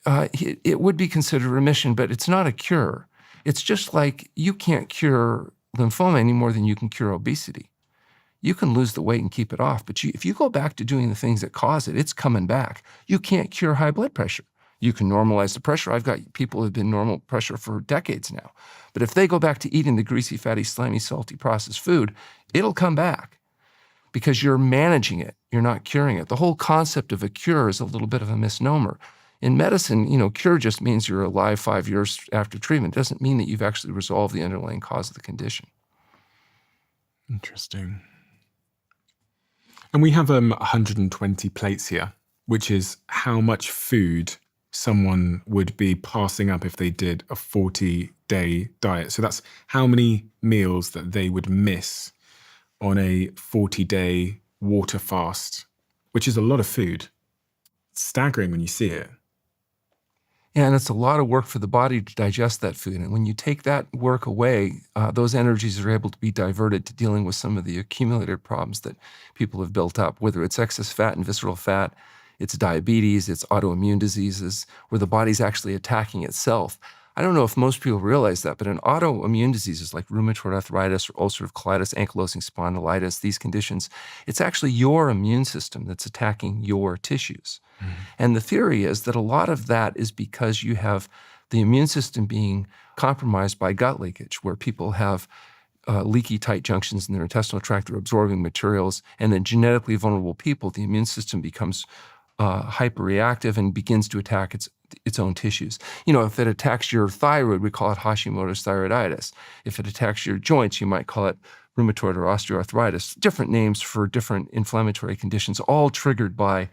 it would be considered remission, but it's not a cure. It's just like you can't cure lymphoma any more than you can cure obesity. You can lose the weight and keep it off, but if you go back to doing the things that cause it, it's coming back. You can't cure high blood pressure. You can normalize the pressure. I've got people who have been normal pressure for decades now. But if they go back to eating the greasy, fatty, slimy, salty, processed food, it'll come back because you're managing it. You're not curing it. The whole concept of a cure is a little bit of a misnomer. In medicine, cure just means you're alive 5 years after treatment. It doesn't mean that you've actually resolved the underlying cause of the condition. Interesting. And we have 120 plates here, which is how much food someone would be passing up if they did a 40-day diet. So that's how many meals that they would miss on a 40-day water fast, which is a lot of food. It's staggering when you see it. Yeah, and it's a lot of work for the body to digest that food. And when you take that work away, those energies are able to be diverted to dealing with some of the accumulated problems that people have built up, whether it's excess fat and visceral fat, it's diabetes, it's autoimmune diseases, where the body's actually attacking itself. I don't know if most people realize that, but in autoimmune diseases like rheumatoid arthritis or ulcerative colitis, ankylosing spondylitis, these conditions, it's actually your immune system that's attacking your tissues. Mm-hmm. And the theory is that a lot of that is because you have the immune system being compromised by gut leakage, where people have leaky tight junctions in their intestinal tract, they're absorbing materials, and then genetically vulnerable people, the immune system becomes hyperreactive and begins to attack its own tissues. If it attacks your thyroid, we call it Hashimoto's thyroiditis. If it attacks your joints, you might call it rheumatoid or osteoarthritis. Different names for different inflammatory conditions, all triggered by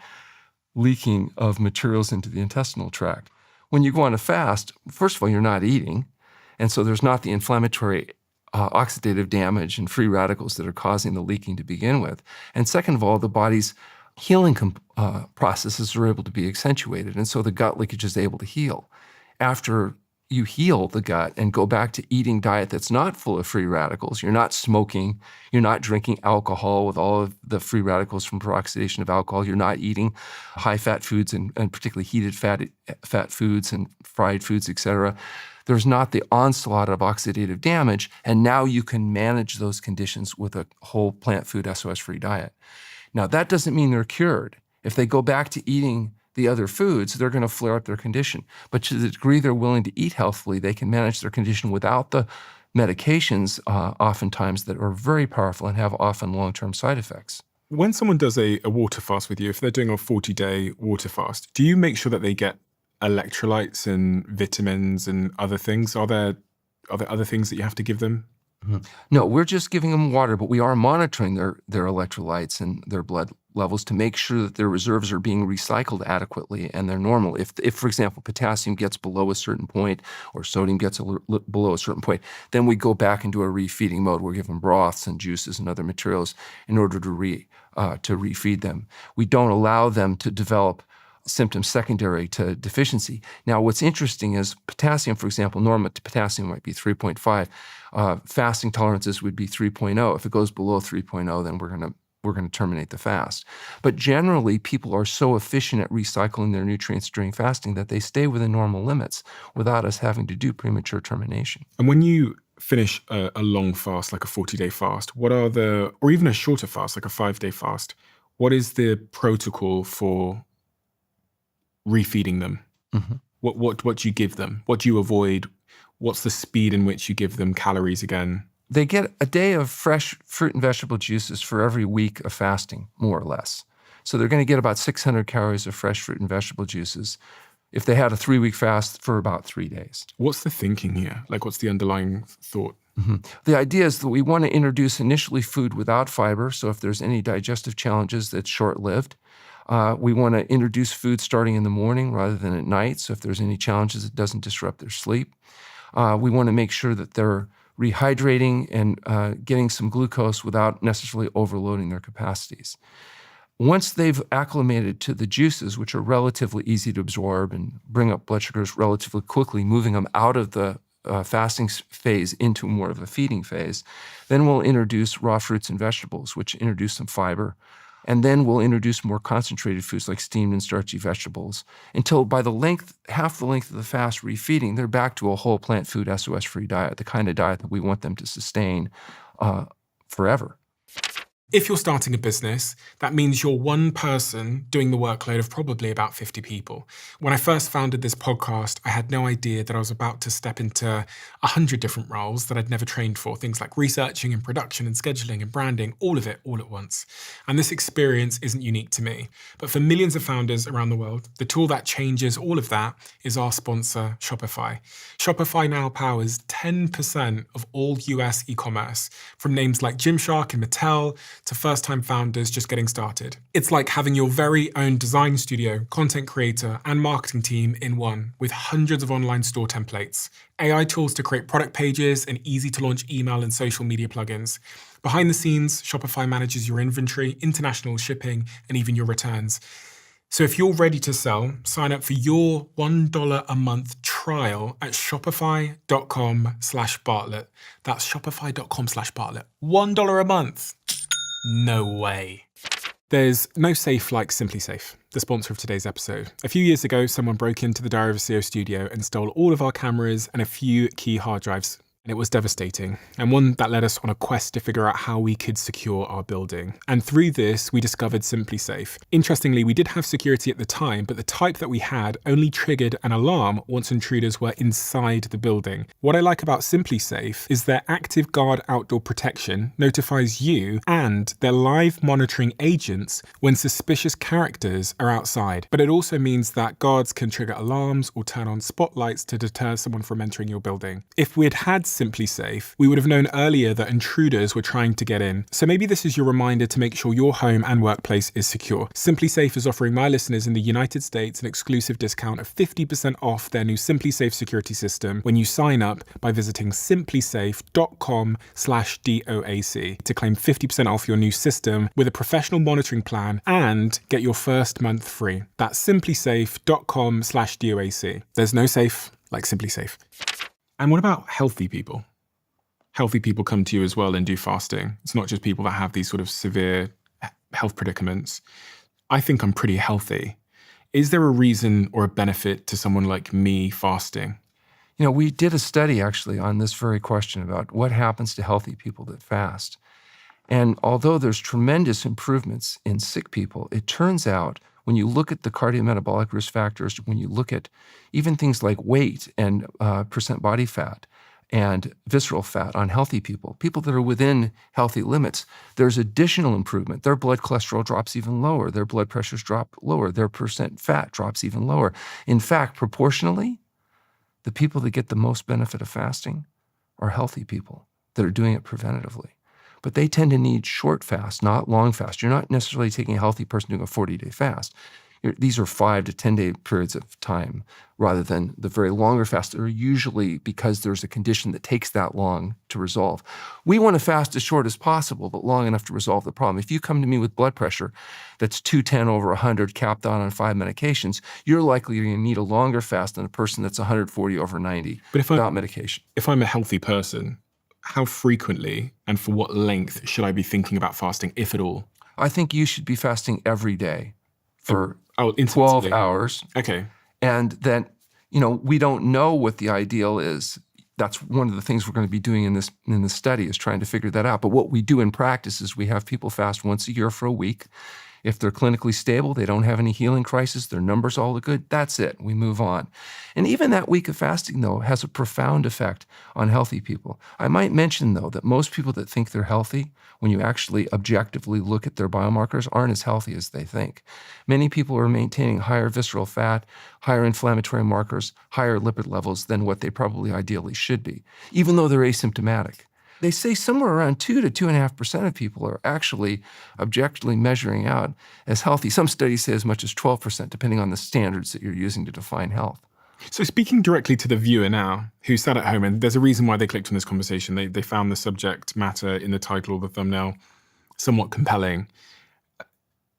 leaking of materials into the intestinal tract. When you go on a fast, first of all, you're not eating, and so there's not the inflammatory oxidative damage and free radicals that are causing the leaking to begin with. And second of all, the body's healing processes are able to be accentuated, and so the gut leakage is able to heal. After you heal the gut and go back to eating diet that's not full of free radicals, you're not smoking, you're not drinking alcohol with all of the free radicals from peroxidation of alcohol, you're not eating high-fat foods and particularly heated fat foods and fried foods, etc. There's not the onslaught of oxidative damage, and now you can manage those conditions with a whole plant food SOS-free diet. Now, that doesn't mean they're cured. If they go back to eating the other foods, they're going to flare up their condition. But to the degree they're willing to eat healthfully, they can manage their condition without the medications oftentimes that are very powerful and have often long-term side effects. When someone does a water fast with you, if they're doing a 40-day water fast, do you make sure that they get electrolytes and vitamins and other things? Are there other things that you have to give them? No, we're just giving them water, but we are monitoring their electrolytes and their blood levels to make sure that their reserves are being recycled adequately and they're normal. If for example, potassium gets below a certain point or sodium gets below a certain point, then we go back into a refeeding mode. We're giving broths and juices and other materials in order to refeed them. We don't allow them to develop symptoms secondary to deficiency. Now, what's interesting is potassium, for example, normal potassium might be 3.5. Fasting tolerances would be 3.0. If it goes below 3.0, then we're going to terminate the fast. But generally, people are so efficient at recycling their nutrients during fasting that they stay within normal limits without us having to do premature termination. And when you finish a long fast, like a 40-day fast, or even a shorter fast, like a 5-day fast, what is the protocol for refeeding them? Mm-hmm. What do you give them? What do you avoid? What's the speed in which you give them calories again? They get a day of fresh fruit and vegetable juices for every week of fasting, more or less. So they're going to get about 600 calories of fresh fruit and vegetable juices if they had a 3-week fast for about 3 days. What's the thinking here? Like, what's the underlying thought? Mm-hmm. The idea is that we want to introduce initially food without fiber, so if there's any digestive challenges, that's short-lived. We want to introduce food starting in the morning rather than at night, so if there's any challenges, it doesn't disrupt their sleep. We want to make sure that they're rehydrating and getting some glucose without necessarily overloading their capacities. Once they've acclimated to the juices, which are relatively easy to absorb and bring up blood sugars relatively quickly, moving them out of the fasting phase into more of a feeding phase, then we'll introduce raw fruits and vegetables, which introduce some fiber. And then we'll introduce more concentrated foods like steamed and starchy vegetables until by half the length of the fast refeeding, they're back to a whole plant food SOS-free diet, the kind of diet that we want them to sustain forever. If you're starting a business, that means you're one person doing the workload of probably about 50 people. When I first founded this podcast, I had no idea that I was about to step into 100 different roles that I'd never trained for, things like researching and production and scheduling and branding, all of it, all at once. And this experience isn't unique to me. But for millions of founders around the world, the tool that changes all of that is our sponsor, Shopify. Shopify now powers 10% of all US e-commerce, from names like Gymshark and Mattel to first-time founders just getting started. It's like having your very own design studio, content creator, and marketing team in one, with hundreds of online store templates, AI tools to create product pages, and easy-to-launch email and social media plugins. Behind the scenes, Shopify manages your inventory, international shipping, and even your returns. So if you're ready to sell, sign up for your $1 a month trial at shopify.com/Bartlett. That's shopify.com/Bartlett. $1 a month. No way. There's no safe like Simply Safe, the sponsor of today's episode. A few years ago, someone broke into the Diary of a CEO studio and stole all of our cameras and a few key hard drives. And it was devastating, and one that led us on a quest to figure out how we could secure our building. And through this, we discovered Simply Safe. Interestingly, we did have security at the time, but the type that we had only triggered an alarm once intruders were inside the building. What I like about Simply Safe is their Active Guard outdoor protection notifies you and their live monitoring agents when suspicious characters are outside. But it also means that guards can trigger alarms or turn on spotlights to deter someone from entering your building. If we had Simply Safe, we would have known earlier that intruders were trying to get in. So maybe this is your reminder to make sure your home and workplace is secure. Simply Safe is offering my listeners in the United States an exclusive discount of 50% off their new Simply Safe security system when you sign up by visiting simplysafe.com/DOAC to claim 50% off your new system with a professional monitoring plan and get your first month free. That's simplysafe.com/DOAC. There's no safe like Simply Safe. And what about healthy people? Healthy people come to you as well and do fasting. It's not just people that have these sort of severe health predicaments. I think I'm pretty healthy. Is there a reason or a benefit to someone like me fasting? You know, we did a study actually on this very question about what happens to healthy people that fast. And although there's tremendous improvements in sick people, it turns out when you look at the cardiometabolic risk factors, when you look at even things like weight and percent body fat, and visceral fat on healthy people, people that are within healthy limits, there's additional improvement. Their blood cholesterol drops even lower. Their blood pressures drop lower. Their percent fat drops even lower. In fact, proportionally, the people that get the most benefit of fasting are healthy people that are doing it preventatively. But they tend to need short fast, not long fast. You're not necessarily taking a healthy person doing a 40-day fast. These are 5 to 10-day periods of time rather than the very longer fasts that are usually because there's a condition that takes that long to resolve. We want to fast as short as possible, but long enough to resolve the problem. If you come to me with blood pressure that's 210 over 100 capped out on 5 medications, you're likely going to need a longer fast than a person that's 140 over 90 without medication. If I'm a healthy person, how frequently and for what length should I be thinking about fasting, if at all? I think you should be fasting every day for 12 intensively. hours. Okay. And then, we don't know what the ideal is. That's one of the things we're going to be doing in this study is trying to figure that out. But what we do in practice is we have people fast once a year for a week. If they're clinically stable, they don't have any healing crisis, their numbers all look good, that's it. We move on. And even that week of fasting, though, has a profound effect on healthy people. I might mention, though, that most people that think they're healthy, when you actually objectively look at their biomarkers, aren't as healthy as they think. Many people are maintaining higher visceral fat, higher inflammatory markers, higher lipid levels than what they probably ideally should be, even though they're asymptomatic. They say somewhere around 2 to 2.5% of people are actually objectively measuring out as healthy. Some studies say as much as 12%, depending on the standards that you're using to define health. So speaking directly to the viewer now, who sat at home, and there's a reason why they clicked on this conversation. They found the subject matter in the title, the thumbnail, somewhat compelling.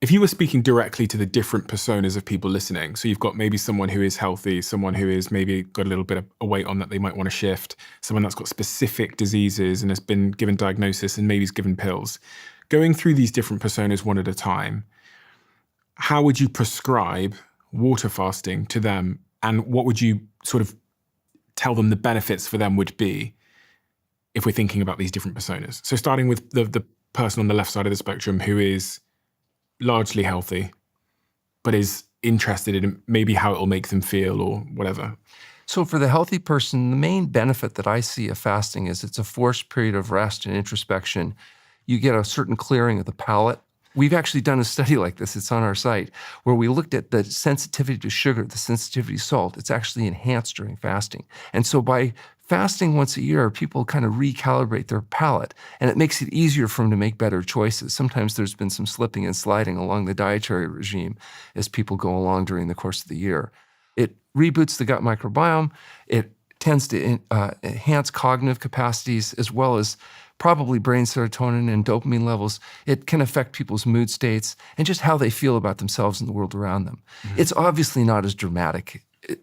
If you were speaking directly to the different personas of people listening, so you've got maybe someone who is healthy, someone who is maybe got a little bit of a weight on that they might want to shift, someone that's got specific diseases and has been given diagnosis and maybe is given pills, going through these different personas one at a time, how would you prescribe water fasting to them? And what would you sort of tell them the benefits for them would be if we're thinking about these different personas? So starting with the person on the left side of the spectrum who is largely healthy, but is interested in maybe how it will make them feel or whatever. So for the healthy person, the main benefit that I see of fasting is it's a forced period of rest and introspection. You get a certain clearing of the palate. We've actually done a study like this, it's on our site, where we looked at the sensitivity to sugar, the sensitivity to salt. It's actually enhanced during fasting. And so by fasting once a year, people kind of recalibrate their palate, and it makes it easier for them to make better choices. Sometimes there's been some slipping and sliding along the dietary regime as people go along during the course of the year. It reboots the gut microbiome. It tends to enhance cognitive capacities as well as probably brain serotonin and dopamine levels. It can affect people's mood states and just how they feel about themselves and the world around them. Mm-hmm. It's obviously not as dramatic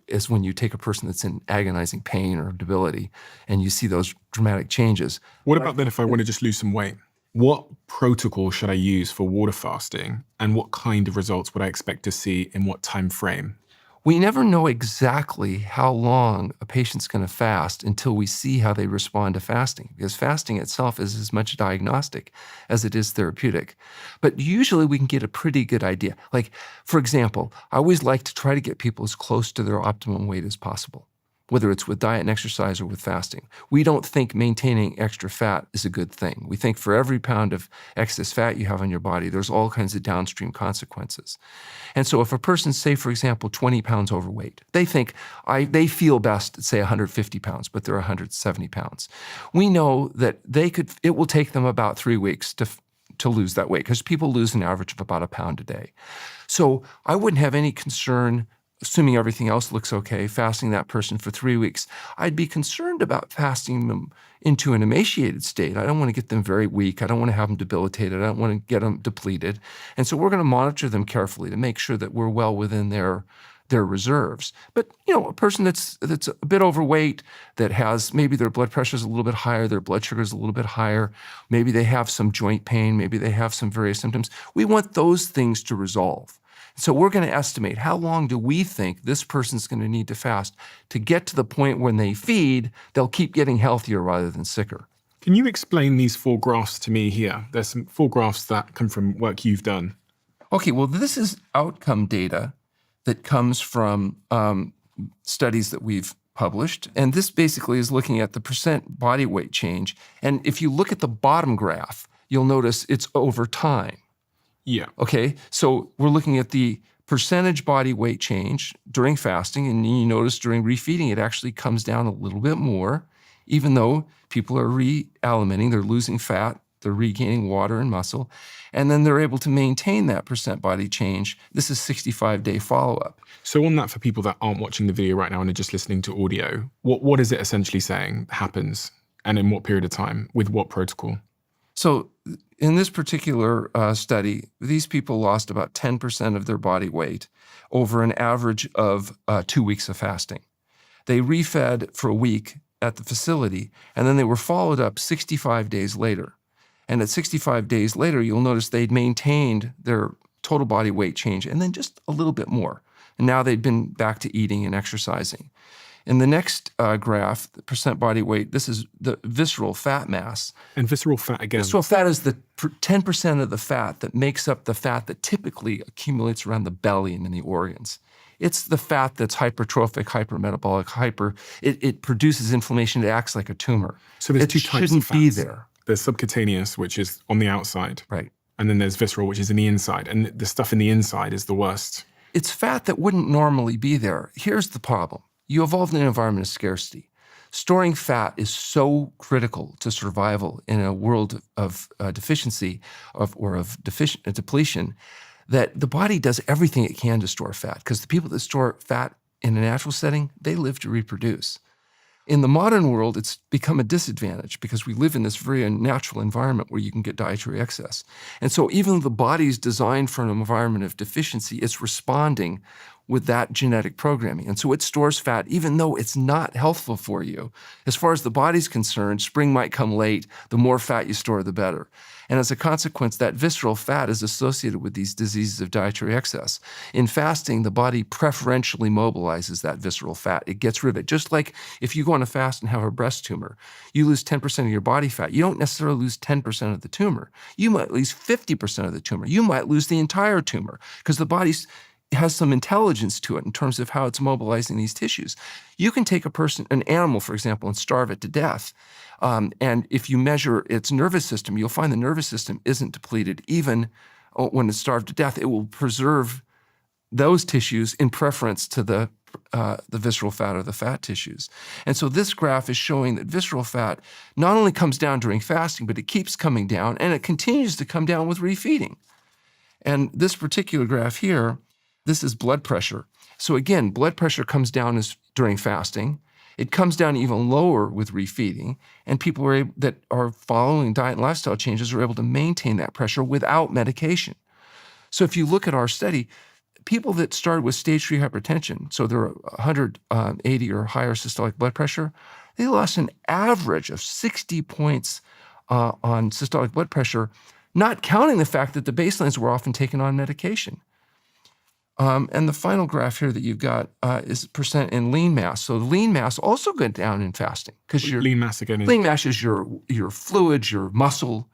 as when you take a person that's in agonizing pain or debility and you see those dramatic changes. What about then if I want to just lose some weight? What protocol should I use for water fasting, and what kind of results would I expect to see in what time frame? We never know exactly how long a patient's going to fast until we see how they respond to fasting, because fasting itself is as much diagnostic as it is therapeutic. But usually we can get a pretty good idea. Like, for example, I always like to try to get people as close to their optimum weight as possible, whether it's with diet and exercise or with fasting. We don't think maintaining extra fat is a good thing. We think for every pound of excess fat you have on your body, there's all kinds of downstream consequences. And so if a person's, say, for example, 20 pounds overweight, they think they feel best at, say, 150 pounds, but they're 170 pounds. We know that it will take them about 3 weeks to lose that weight, because people lose an average of about a pound a day. So I wouldn't have any concern, assuming everything else looks okay, fasting that person for 3 weeks. I'd be concerned about fasting them into an emaciated state. I don't want to get them very weak. I don't want to have them debilitated. I don't want to get them depleted. And so we're going to monitor them carefully to make sure that we're well within their reserves. But, a person that's a bit overweight, that has maybe their blood pressure is a little bit higher, their blood sugar is a little bit higher, maybe they have some joint pain, maybe they have some various symptoms. We want those things to resolve. So we're going to estimate how long do we think this person's going to need to fast to get to the point when they feed, they'll keep getting healthier rather than sicker. Can you explain these 4 graphs to me here? There's some 4 graphs that come from work you've done. Okay, well, this is outcome data that comes from studies that we've published. And this basically is looking at the percent body weight change. And if you look at the bottom graph, you'll notice it's over time. Yeah. Okay, so we're looking at the percentage body weight change during fasting, and you notice during refeeding, it actually comes down a little bit more, even though people are re-alimenting, they're losing fat, they're regaining water and muscle, and then they're able to maintain that percent body change. This is 65-day follow-up. So on that, for people that aren't watching the video right now and are just listening to audio, what is it essentially saying happens, and in what period of time, with what protocol? So in this particular study, these people lost about 10% of their body weight over an average of 2 weeks of fasting. They refed for a week at the facility, and then they were followed up 65 days later. And at 65 days later, you'll notice they'd maintained their total body weight change and then just a little bit more. And now they'd been back to eating and exercising. In the next graph, the percent body weight, this is the visceral fat mass. And visceral fat, again. Visceral fat is the 10% of the fat that makes up the fat that typically accumulates around the belly and in the organs. It's the fat that's hypertrophic, hypermetabolic, it produces inflammation, it acts like a tumor. So there's it two types of shouldn't fats. be there. There's subcutaneous, which is on the outside. Right. And then there's visceral, which is in the inside. And the stuff in the inside is the worst. It's fat that wouldn't normally be there. Here's the problem. You evolved in an environment of scarcity. Storing fat is so critical to survival in a world of deficiency or of depletion that the body does everything it can to store fat, because the people that store fat in a natural setting, they live to reproduce. In the modern world, it's become a disadvantage because we live in this very unnatural environment where you can get dietary excess. And so even though the body is designed for an environment of deficiency, it's responding with that genetic programming. And so it stores fat even though it's not healthful for you. As far as the body's concerned, spring might come late. The more fat you store, the better. And as a consequence, that visceral fat is associated with these diseases of dietary excess. In fasting, the body preferentially mobilizes that visceral fat. It gets rid of it. Just like if you go on a fast and have a breast tumor, you lose 10% of your body fat. You don't necessarily lose 10% of the tumor. You might lose 50% of the tumor. You might lose the entire tumor because the body's has some intelligence to it in terms of how it's mobilizing these tissues. You can take an animal, for example, and starve it to death. And if you measure its nervous system, you'll find the nervous system isn't depleted. Even when it's starved to death, it will preserve those tissues in preference to the visceral fat or the fat tissues. And so this graph is showing that visceral fat not only comes down during fasting, but it keeps coming down, and it continues to come down with refeeding. And this particular graph here, this is blood pressure. So again, blood pressure comes down during fasting. It comes down even lower with refeeding, and people that are following diet and lifestyle changes are able to maintain that pressure without medication. So if you look at our study, people that started with stage 3 hypertension, so they're 180 or higher systolic blood pressure, they lost an average of 60 points on systolic blood pressure, not counting the fact that the baselines were often taken on medication. And the final graph here that you've got is percent in lean mass. So lean mass also goes down in fasting because your Lean mass again is... lean mass is your fluids, your muscle.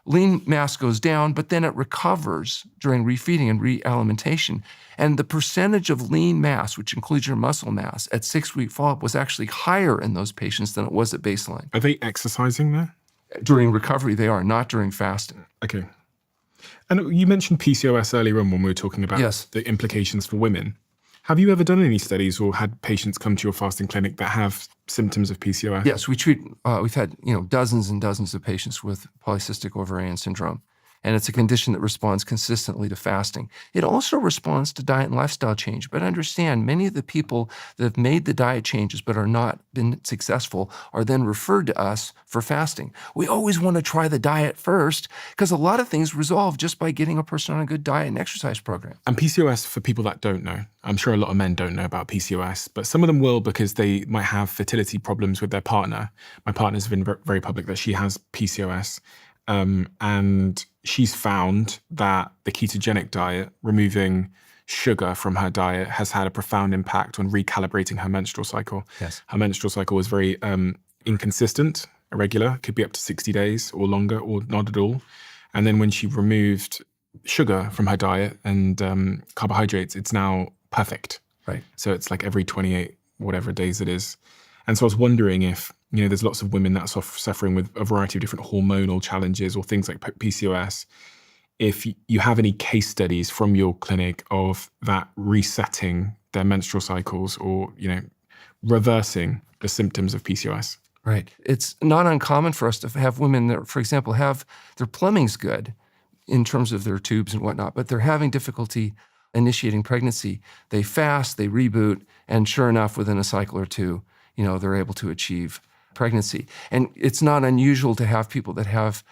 Lean mass goes down, but then it recovers during refeeding and realimentation. And the percentage of lean mass, which includes your muscle mass, at 6-week follow-up was actually higher in those patients than it was at baseline. Are they exercising there? During recovery, they are, not during fasting. Okay. And you mentioned PCOS earlier on when we were talking about Yes. the implications for women. Have you ever done any studies or had patients come to your fasting clinic that have symptoms of PCOS? Yes, we've had dozens and dozens of patients with polycystic ovarian syndrome. And it's a condition that responds consistently to fasting. It also responds to diet and lifestyle change. But understand, many of the people that have made the diet changes but are not been successful are then referred to us for fasting. We always want to try the diet first because a lot of things resolve just by getting a person on a good diet and exercise program. And PCOS, for people that don't know, I'm sure a lot of men don't know about PCOS, but some of them will because they might have fertility problems with their partner. My partner's been very public that she has PCOS. And she's found that the ketogenic diet, removing sugar from her diet, has had a profound impact on recalibrating her menstrual cycle. Yes. Her menstrual cycle was very inconsistent, irregular, could be up to 60 days or longer or not at all. And then when she removed sugar from her diet and carbohydrates, it's now perfect. Right. So it's like every 28 whatever days it is. And so I was wondering if, there's lots of women that are suffering with a variety of different hormonal challenges or things like PCOS, if you have any case studies from your clinic of that resetting their menstrual cycles or, reversing the symptoms of PCOS. Right. It's not uncommon for us to have women that, for example, have their plumbing's good in terms of their tubes and whatnot, but they're having difficulty initiating pregnancy. They fast, they reboot, and sure enough, within a cycle or two, they're able to achieve pregnancy. And it's not unusual to have people that have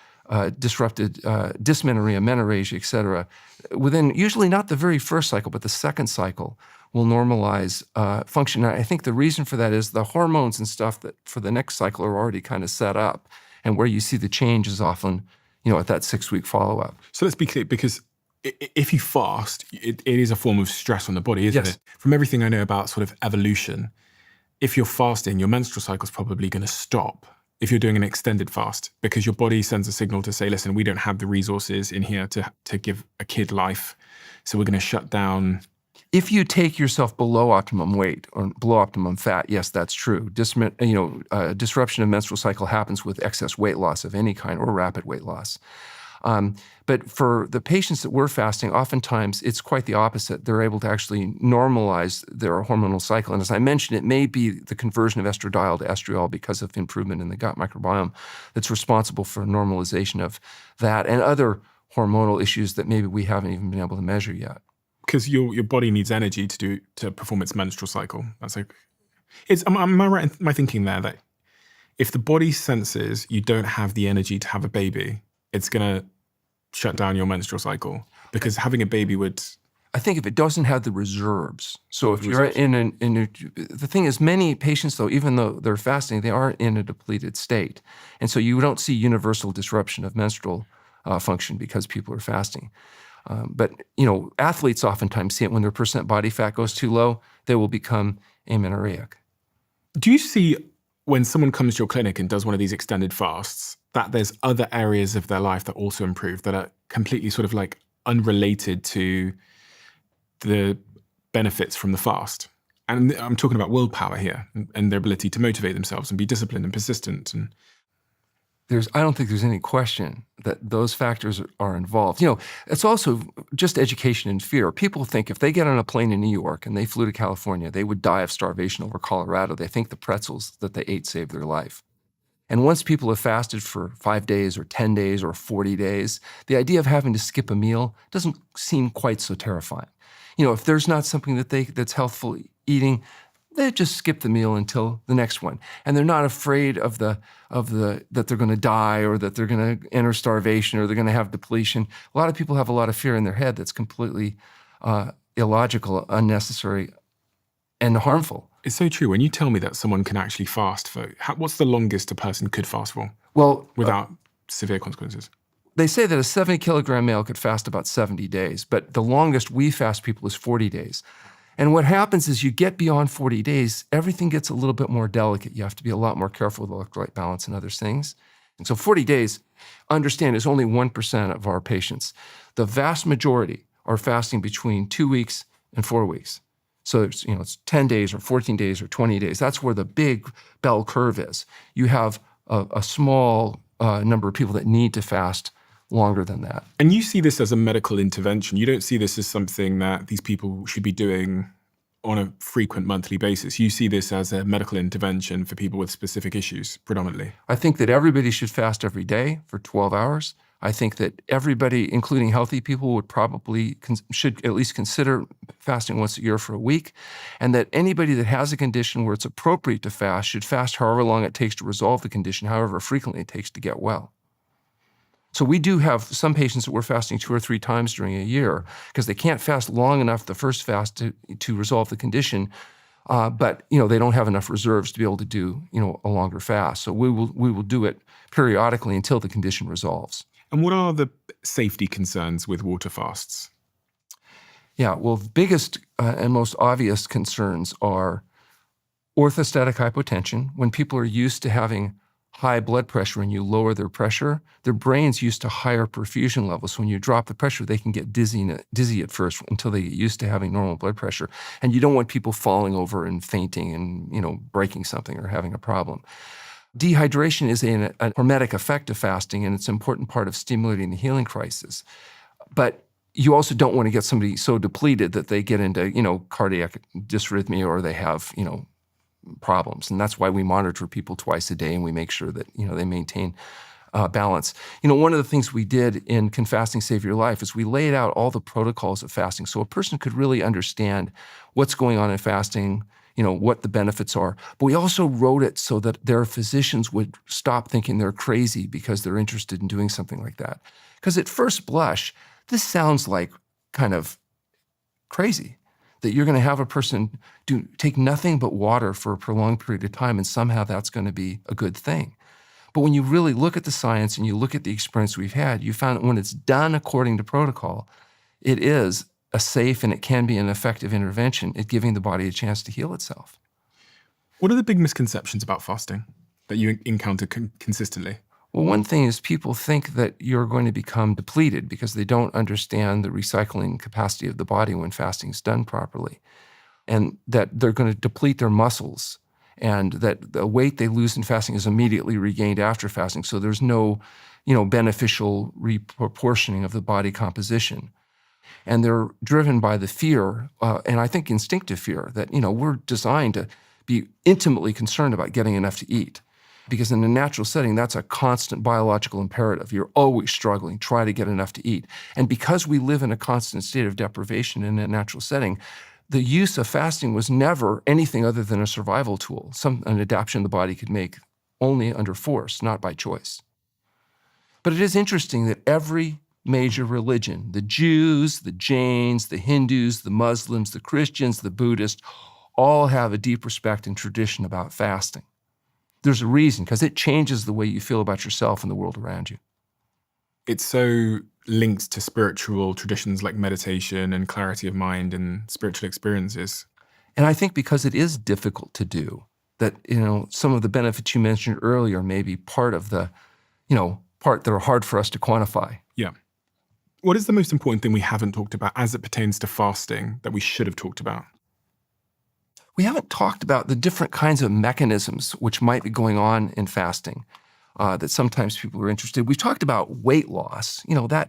disrupted dysmenorrhea, menorrhagia, et cetera, within usually not the very first cycle, but the second cycle will normalize function. I think the reason for that is the hormones and stuff that for the next cycle are already kind of set up, and where you see the change is often, at that 6-week follow-up. So let's be clear, because if you fast, it is a form of stress on the body, isn't Yes. it? From everything I know about sort of evolution, if you're fasting, your menstrual cycle is probably going to stop if you're doing an extended fast, because your body sends a signal to say, listen, we don't have the resources in here to give a kid life, so we're going to shut down. If you take yourself below optimum weight or below optimum fat, yes, that's true. Disruption of menstrual cycle happens with excess weight loss of any kind or rapid weight loss. But for the patients that we're fasting, oftentimes it's quite the opposite. They're able to actually normalize their hormonal cycle. And as I mentioned, it may be the conversion of estradiol to estriol because of improvement in the gut microbiome that's responsible for normalization of that and other hormonal issues that maybe we haven't even been able to measure yet. Because your body needs energy to perform its menstrual cycle. That's like, am I right in my thinking there that if the body senses you don't have the energy to have a baby, it's going to shut down your menstrual cycle? Because having a baby would... I think if it doesn't have the reserves. So if you're the thing is, many patients, though, even though they're fasting, they are in a depleted state. And so you don't see universal disruption of menstrual function because people are fasting. But, athletes oftentimes see it when their percent body fat goes too low, they will become amenorrheic. Do you see when someone comes to your clinic and does one of these extended fasts, that there's other areas of their life that also improve, that are completely sort of like unrelated to the benefits from the fast? And I'm talking about willpower here and their ability to motivate themselves and be disciplined and persistent. And I don't think there's any question that those factors are involved. It's also just education and fear. People think if they get on a plane in New York and they flew to California, they would die of starvation over Colorado. They think the pretzels that they ate saved their life. And once people have fasted for 5 days or 10 days or 40 days, the idea of having to skip a meal doesn't seem quite so terrifying. If there's not something that's healthful eating, they just skip the meal until the next one. And they're not afraid of that they're going to die or that they're going to enter starvation or they're going to have depletion. A lot of people have a lot of fear in their head that's completely illogical, unnecessary, and harmful. it's so true. When you tell me that someone can actually fast for, what's the longest a person could fast for? Well, without severe consequences? They say that a 70-kilogram male could fast about 70 days, but the longest we fast people is 40 days. And what happens is you get beyond 40 days, everything gets a little bit more delicate. You have to be a lot more careful with electrolyte balance and other things. And so 40 days, understand, is only 1% of our patients. The vast majority are fasting between 2 weeks and 4 weeks. So it's 10 days or 14 days or 20 days. That's where the big bell curve is. You have a small number of people that need to fast longer than that. And you see this as a medical intervention. You don't see this as something that these people should be doing on a frequent monthly basis. You see this as a medical intervention for people with specific issues, predominantly. I think that everybody should fast every day for 12 hours. I think that everybody, including healthy people, would probably should at least consider fasting once a year for a week, and that anybody that has a condition where it's appropriate to fast should fast however long it takes to resolve the condition, however frequently it takes to get well. So we do have some patients that we're fasting 2 or 3 times during a year because they can't fast long enough the first fast to resolve the condition, but they don't have enough reserves to be able to do a longer fast. So we will do it periodically until the condition resolves. And what are the safety concerns with water fasts? Yeah, well, the biggest and most obvious concerns are orthostatic hypotension. When people are used to having high blood pressure and you lower their pressure, their brain's used to higher perfusion levels. So when you drop the pressure, they can get dizzy at first until they get used to having normal blood pressure. And you don't want people falling over and fainting and, breaking something or having a problem. Dehydration is a hormetic effect of fasting, and it's an important part of stimulating the healing crisis. But you also don't want to get somebody so depleted that they get into, cardiac dysrhythmia or they have, problems. And that's why we monitor people twice a day and we make sure that, they maintain balance. One of the things we did in Can Fasting Save Your Life is we laid out all the protocols of fasting so a person could really understand what's going on in fasting, what the benefits are. But we also wrote it so that their physicians would stop thinking they're crazy because they're interested in doing something like that. Because at first blush, this sounds like kind of crazy, that you're going to have a person take nothing but water for a prolonged period of time, and somehow that's going to be a good thing. But when you really look at the science and you look at the experience we've had, you found that when it's done according to protocol, it is a safe and it can be an effective intervention at giving the body a chance to heal itself. What are the big misconceptions about fasting that you encounter consistently? Well, one thing is people think that you're going to become depleted because they don't understand the recycling capacity of the body when fasting is done properly, and that they're going to deplete their muscles, and that the weight they lose in fasting is immediately regained after fasting. So there's no, beneficial reproportioning of the body composition. And they're driven by the fear, and I think instinctive fear, that, we're designed to be intimately concerned about getting enough to eat. Because in a natural setting, that's a constant biological imperative. You're always struggling, try to get enough to eat. And because we live in a constant state of deprivation in a natural setting, the use of fasting was never anything other than a survival tool, an adaptation the body could make only under force, not by choice. But it is interesting that every major religion, the Jews, the Jains, the Hindus, the Muslims, the Christians, the Buddhists, all have a deep respect and tradition about fasting. There's a reason, because it changes the way you feel about yourself and the world around you. It's so linked to spiritual traditions like meditation and clarity of mind and spiritual experiences. And I think because it is difficult to do, that, some of the benefits you mentioned earlier may be part of the, part that are hard for us to quantify. Yeah. What is the most important thing we haven't talked about as it pertains to fasting that we should have talked about? We haven't talked about the different kinds of mechanisms which might be going on in fasting that sometimes people are interested. We've talked about weight loss.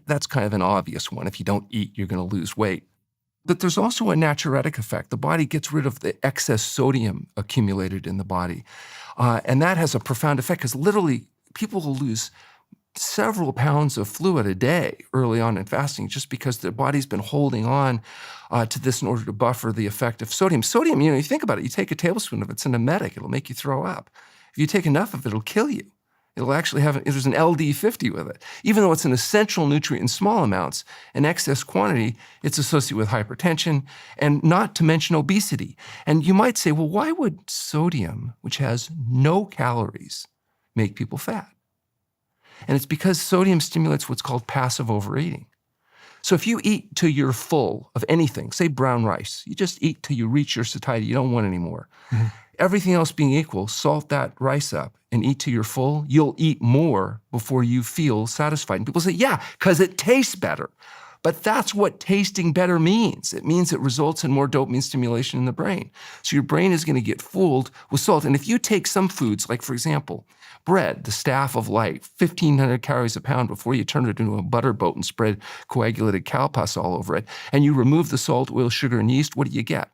That's kind of an obvious one. If you don't eat, you're going to lose weight. But there's also a natriuretic effect. The body gets rid of the excess sodium accumulated in the body. And that has a profound effect because literally people will lose several pounds of fluid a day early on in fasting just because their body's been holding on to this in order to buffer the effect of sodium. Sodium, you think about it, you take a tablespoon of it, it's an emetic, it'll make you throw up. If you take enough of it, it'll kill you. It'll actually there's an LD50 with it. Even though it's an essential nutrient in small amounts, in excess quantity, it's associated with hypertension and not to mention obesity. And you might say, well, why would sodium, which has no calories, make people fat? And it's because sodium stimulates what's called passive overeating. So if you eat till you're full of anything, say brown rice, you just eat till you reach your satiety, you don't want any more. Mm-hmm. Everything else being equal, salt that rice up and eat till you're full, you'll eat more before you feel satisfied. And people say, yeah, because it tastes better. But that's what tasting better means. It means it results in more dopamine stimulation in the brain. So your brain is going to get fooled with salt. And if you take some foods, like for example, bread, the staff of light, 1,500 calories a pound before you turn it into a butter boat and spread coagulated cow pus all over it, and you remove the salt, oil, sugar, and yeast, what do you get?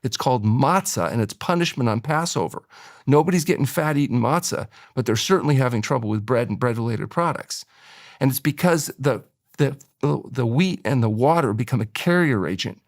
It's called matzah, and it's punishment on Passover. Nobody's getting fat eating matzah, but they're certainly having trouble with bread and bread-related products. And it's because the wheat and the water become a carrier agent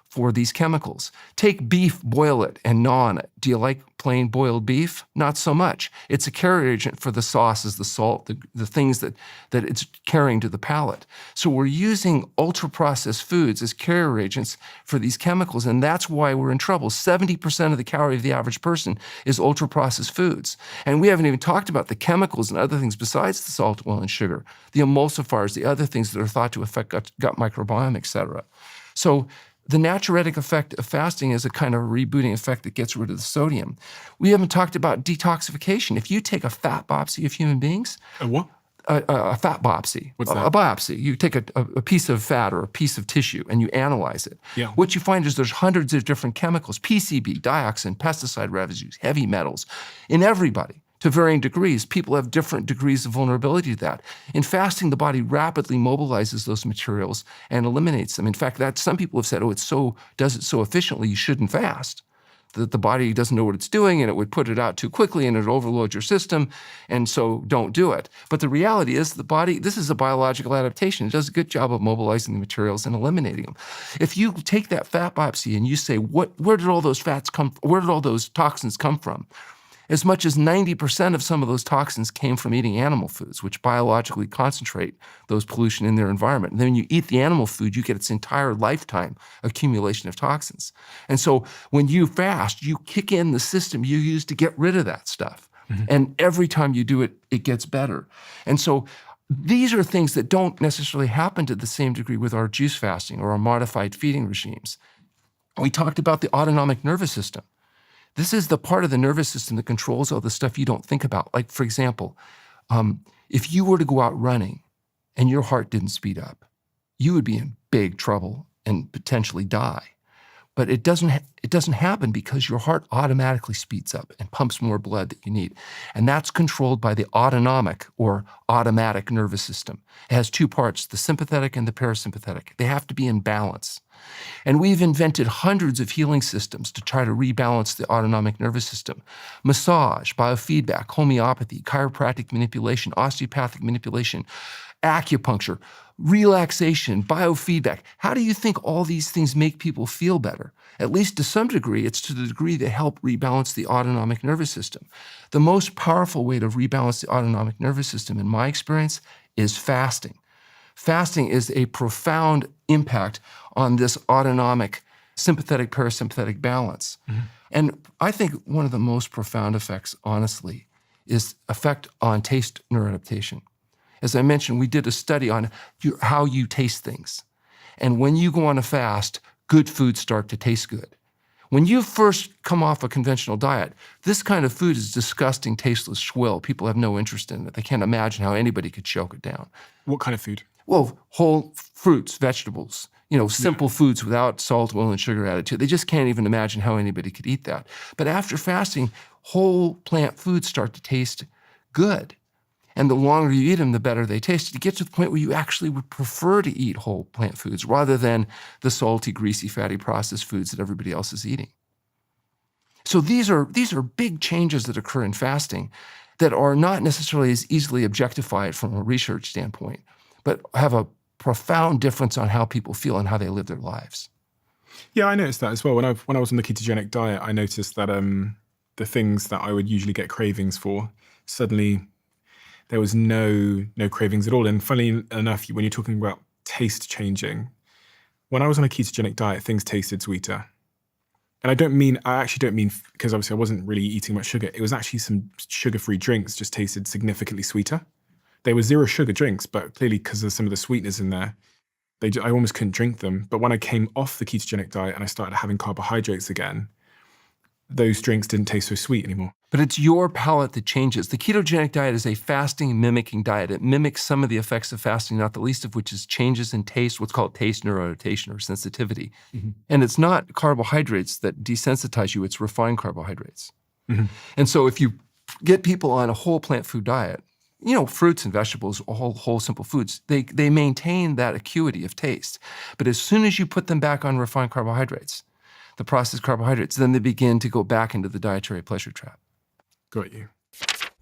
for these chemicals. Take beef, boil it, and gnaw on it. Do you like plain boiled beef? Not so much. It's a carrier agent for the sauces, the salt, the things that it's carrying to the palate. So we're using ultra-processed foods as carrier agents for these chemicals, and that's why we're in trouble. 70% of the calorie of the average person is ultra-processed foods. And we haven't even talked about the chemicals and other things besides the salt, oil, and sugar, the emulsifiers, the other things that are thought to affect gut microbiome, et cetera. So the natriuretic effect of fasting is a kind of rebooting effect that gets rid of the sodium. We haven't talked about detoxification. If you take a fat biopsy of human beings, A what? a fat biopsy, What's a that? biopsy, you take a piece of fat or a piece of tissue and you analyze it. Yeah. What you find is there's hundreds of different chemicals, PCB, dioxin, pesticide residues, heavy metals, in everybody. To varying degrees, people have different degrees of vulnerability to that. In fasting, the body rapidly mobilizes those materials and eliminates them. In fact, some people have said, does it so efficiently, you shouldn't fast. That the body doesn't know what it's doing and it would put it out too quickly and it would overload your system, and so don't do it. But the reality is the body, this is a biological adaptation. It does a good job of mobilizing the materials and eliminating them. If you take that fat biopsy and you say, where did all those fats come, where did all those toxins come from? As much as 90% of some of those toxins came from eating animal foods, which biologically concentrate those pollution in their environment. And then when you eat the animal food, you get its entire lifetime accumulation of toxins. And so when you fast, you kick in the system you use to get rid of that stuff. Mm-hmm. And every time you do it, it gets better. And so these are things that don't necessarily happen to the same degree with our juice fasting or our modified feeding regimes. We talked about the autonomic nervous system. This is the part of the nervous system that controls all the stuff you don't think about. Like, for example, if you were to go out running and your heart didn't speed up, you would be in big trouble and potentially die. But it doesn't happen because your heart automatically speeds up and pumps more blood that you need. And that's controlled by the autonomic or automatic nervous system. It has two parts, the sympathetic and the parasympathetic. They have to be in balance. And we've invented hundreds of healing systems to try to rebalance the autonomic nervous system. Massage, biofeedback, homeopathy, chiropractic manipulation, osteopathic manipulation, acupuncture, relaxation, biofeedback. How do you think all these things make people feel better? At least to some degree, it's to the degree they help rebalance the autonomic nervous system. The most powerful way to rebalance the autonomic nervous system, in my experience, is fasting. Fasting is a profound impact on this autonomic sympathetic-parasympathetic balance. Mm-hmm. And I think one of the most profound effects, honestly, is effect on taste neuroadaptation. As I mentioned, we did a study on how you taste things. And when you go on a fast, good foods start to taste good. When you first come off a conventional diet, this kind of food is disgusting, tasteless swill. People have no interest in it. They can't imagine how anybody could choke it down. What kind of food? Well, whole fruits, vegetables, simple foods without salt, oil, and sugar added to it. They just can't even imagine how anybody could eat that. But after fasting, whole plant foods start to taste good. And the longer you eat them, the better they taste. You get to the point where you actually would prefer to eat whole plant foods rather than the salty, greasy, fatty, processed foods that everybody else is eating. So these are big changes that occur in fasting that are not necessarily as easily objectified from a research standpoint, but have a profound difference on how people feel and how they live their lives. Yeah, I noticed that as well. When I was on the ketogenic diet, I noticed that the things that I would usually get cravings for, suddenly there was no cravings at all. And funnily enough, when you're talking about taste changing, when I was on a ketogenic diet, things tasted sweeter. And I actually don't mean, because obviously I wasn't really eating much sugar. It was actually some sugar-free drinks just tasted significantly sweeter. They were zero sugar drinks, but clearly because of some of the sweeteners in there, I almost couldn't drink them. But when I came off the ketogenic diet and I started having carbohydrates again, those drinks didn't taste so sweet anymore. But it's your palate that changes. The ketogenic diet is a fasting mimicking diet. It mimics some of the effects of fasting, not the least of which is changes in taste, what's called taste neuroadaptation or sensitivity. Mm-hmm. And it's not carbohydrates that desensitize you, it's refined carbohydrates. Mm-hmm. And so if you get people on a whole plant food diet, fruits and vegetables, whole simple foods, they maintain that acuity of taste. But as soon as you put them back on refined carbohydrates, the processed carbohydrates, then they begin to go back into the dietary pleasure trap. Got you.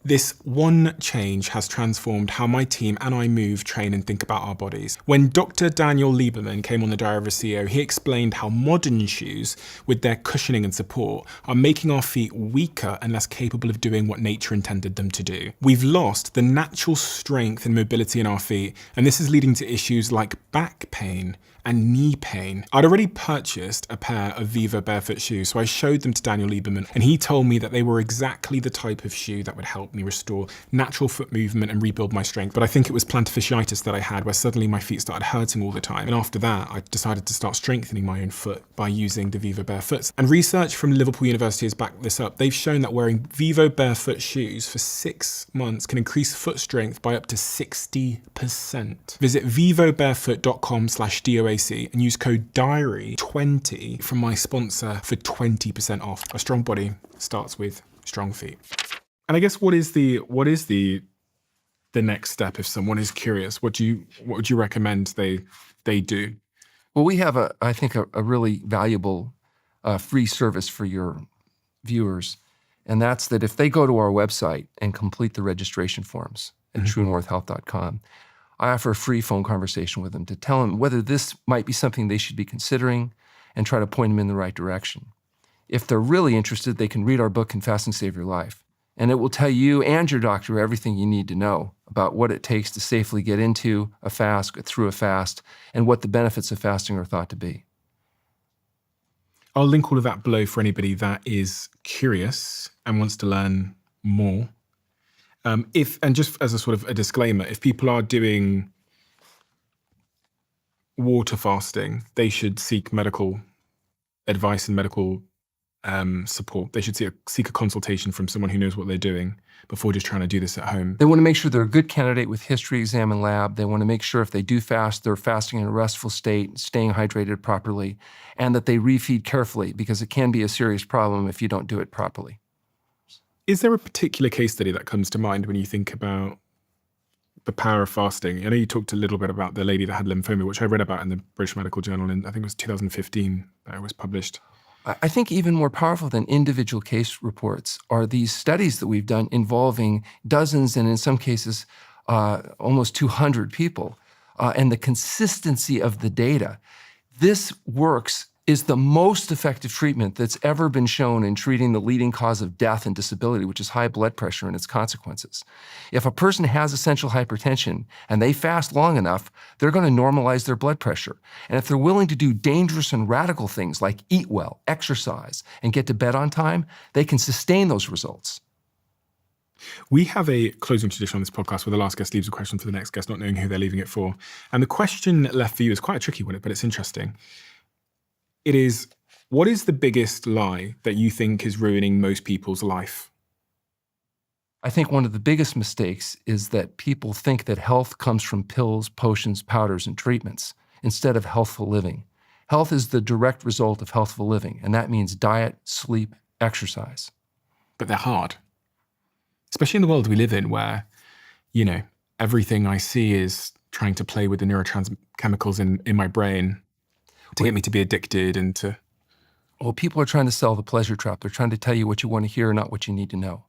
This one change has transformed how my team and I move, train, and think about our bodies. When Dr. Daniel Lieberman came on the Diary of a CEO, he explained how modern shoes, with their cushioning and support, are making our feet weaker and less capable of doing what nature intended them to do. We've lost the natural strength and mobility in our feet, and this is leading to issues like back pain and knee pain. I'd already purchased a pair of Viva barefoot shoes, so I showed them to Daniel Lieberman, and he told me that they were exactly the type of shoe that would help helped me restore natural foot movement and rebuild my strength. But I think it was plantar fasciitis that I had, where suddenly my feet started hurting all the time. And after that, I decided to start strengthening my own foot by using the Vivo Barefoot. And research from Liverpool University has backed this up. They've shown that wearing Vivo Barefoot shoes for 6 months can increase foot strength by up to 60%. Visit vivobarefoot.com/DOAC and use code DIARY20 from my sponsor for 20% off. A strong body starts with strong feet. And I guess what is the next step if someone is curious? What would you recommend they do? Well, we have I think a really valuable free service for your viewers, and that's that if they go to our website and complete the registration forms at truenorthhealth.com, I offer a free phone conversation with them to tell them whether this might be something they should be considering and try to point them in the right direction. If they're really interested, they can read our book, Confess and Save Your Life, and it will tell you and your doctor everything you need to know about what it takes to safely get into a fast, through a fast, and what the benefits of fasting are thought to be. I'll link all of that below for anybody that is curious and wants to learn more. And just as a sort of a disclaimer, if people are doing water fasting, they should seek medical advice and medical support. They should seek a consultation from someone who knows what they're doing before just trying to do this at home. They want to make sure they're a good candidate with history, exam, and lab. They want to make sure if they do fast, they're fasting in a restful state, staying hydrated properly, and that they refeed carefully, because it can be a serious problem if you don't do it properly. Is there a particular case study that comes to mind when you think about the power of fasting? I know you talked a little bit about the lady that had lymphoma, which I read about in the British Medical Journal in, I think it was 2015 that it was published. I think even more powerful than individual case reports are these studies that we've done involving dozens and in some cases almost 200 people, and the consistency of the data. This is the most effective treatment that's ever been shown in treating the leading cause of death and disability, which is high blood pressure and its consequences. If a person has essential hypertension and they fast long enough, they're going to normalize their blood pressure. And if they're willing to do dangerous and radical things like eat well, exercise, and get to bed on time, they can sustain those results. We have a closing tradition on this podcast where the last guest leaves a question for the next guest, not knowing who they're leaving it for. And the question left for you is quite a tricky one, but it's interesting. It is, what is the biggest lie that you think is ruining most people's life? I think one of the biggest mistakes is that people think that health comes from pills, potions, powders, and treatments instead of healthful living. Health is the direct result of healthful living, and that means diet, sleep, exercise. But they're hard. Especially in the world we live in where, everything I see is trying to play with the neurochemicals in my brain to get me to be addicted and to... Well, people are trying to sell the pleasure trap. They're trying to tell you what you want to hear, not what you need to know.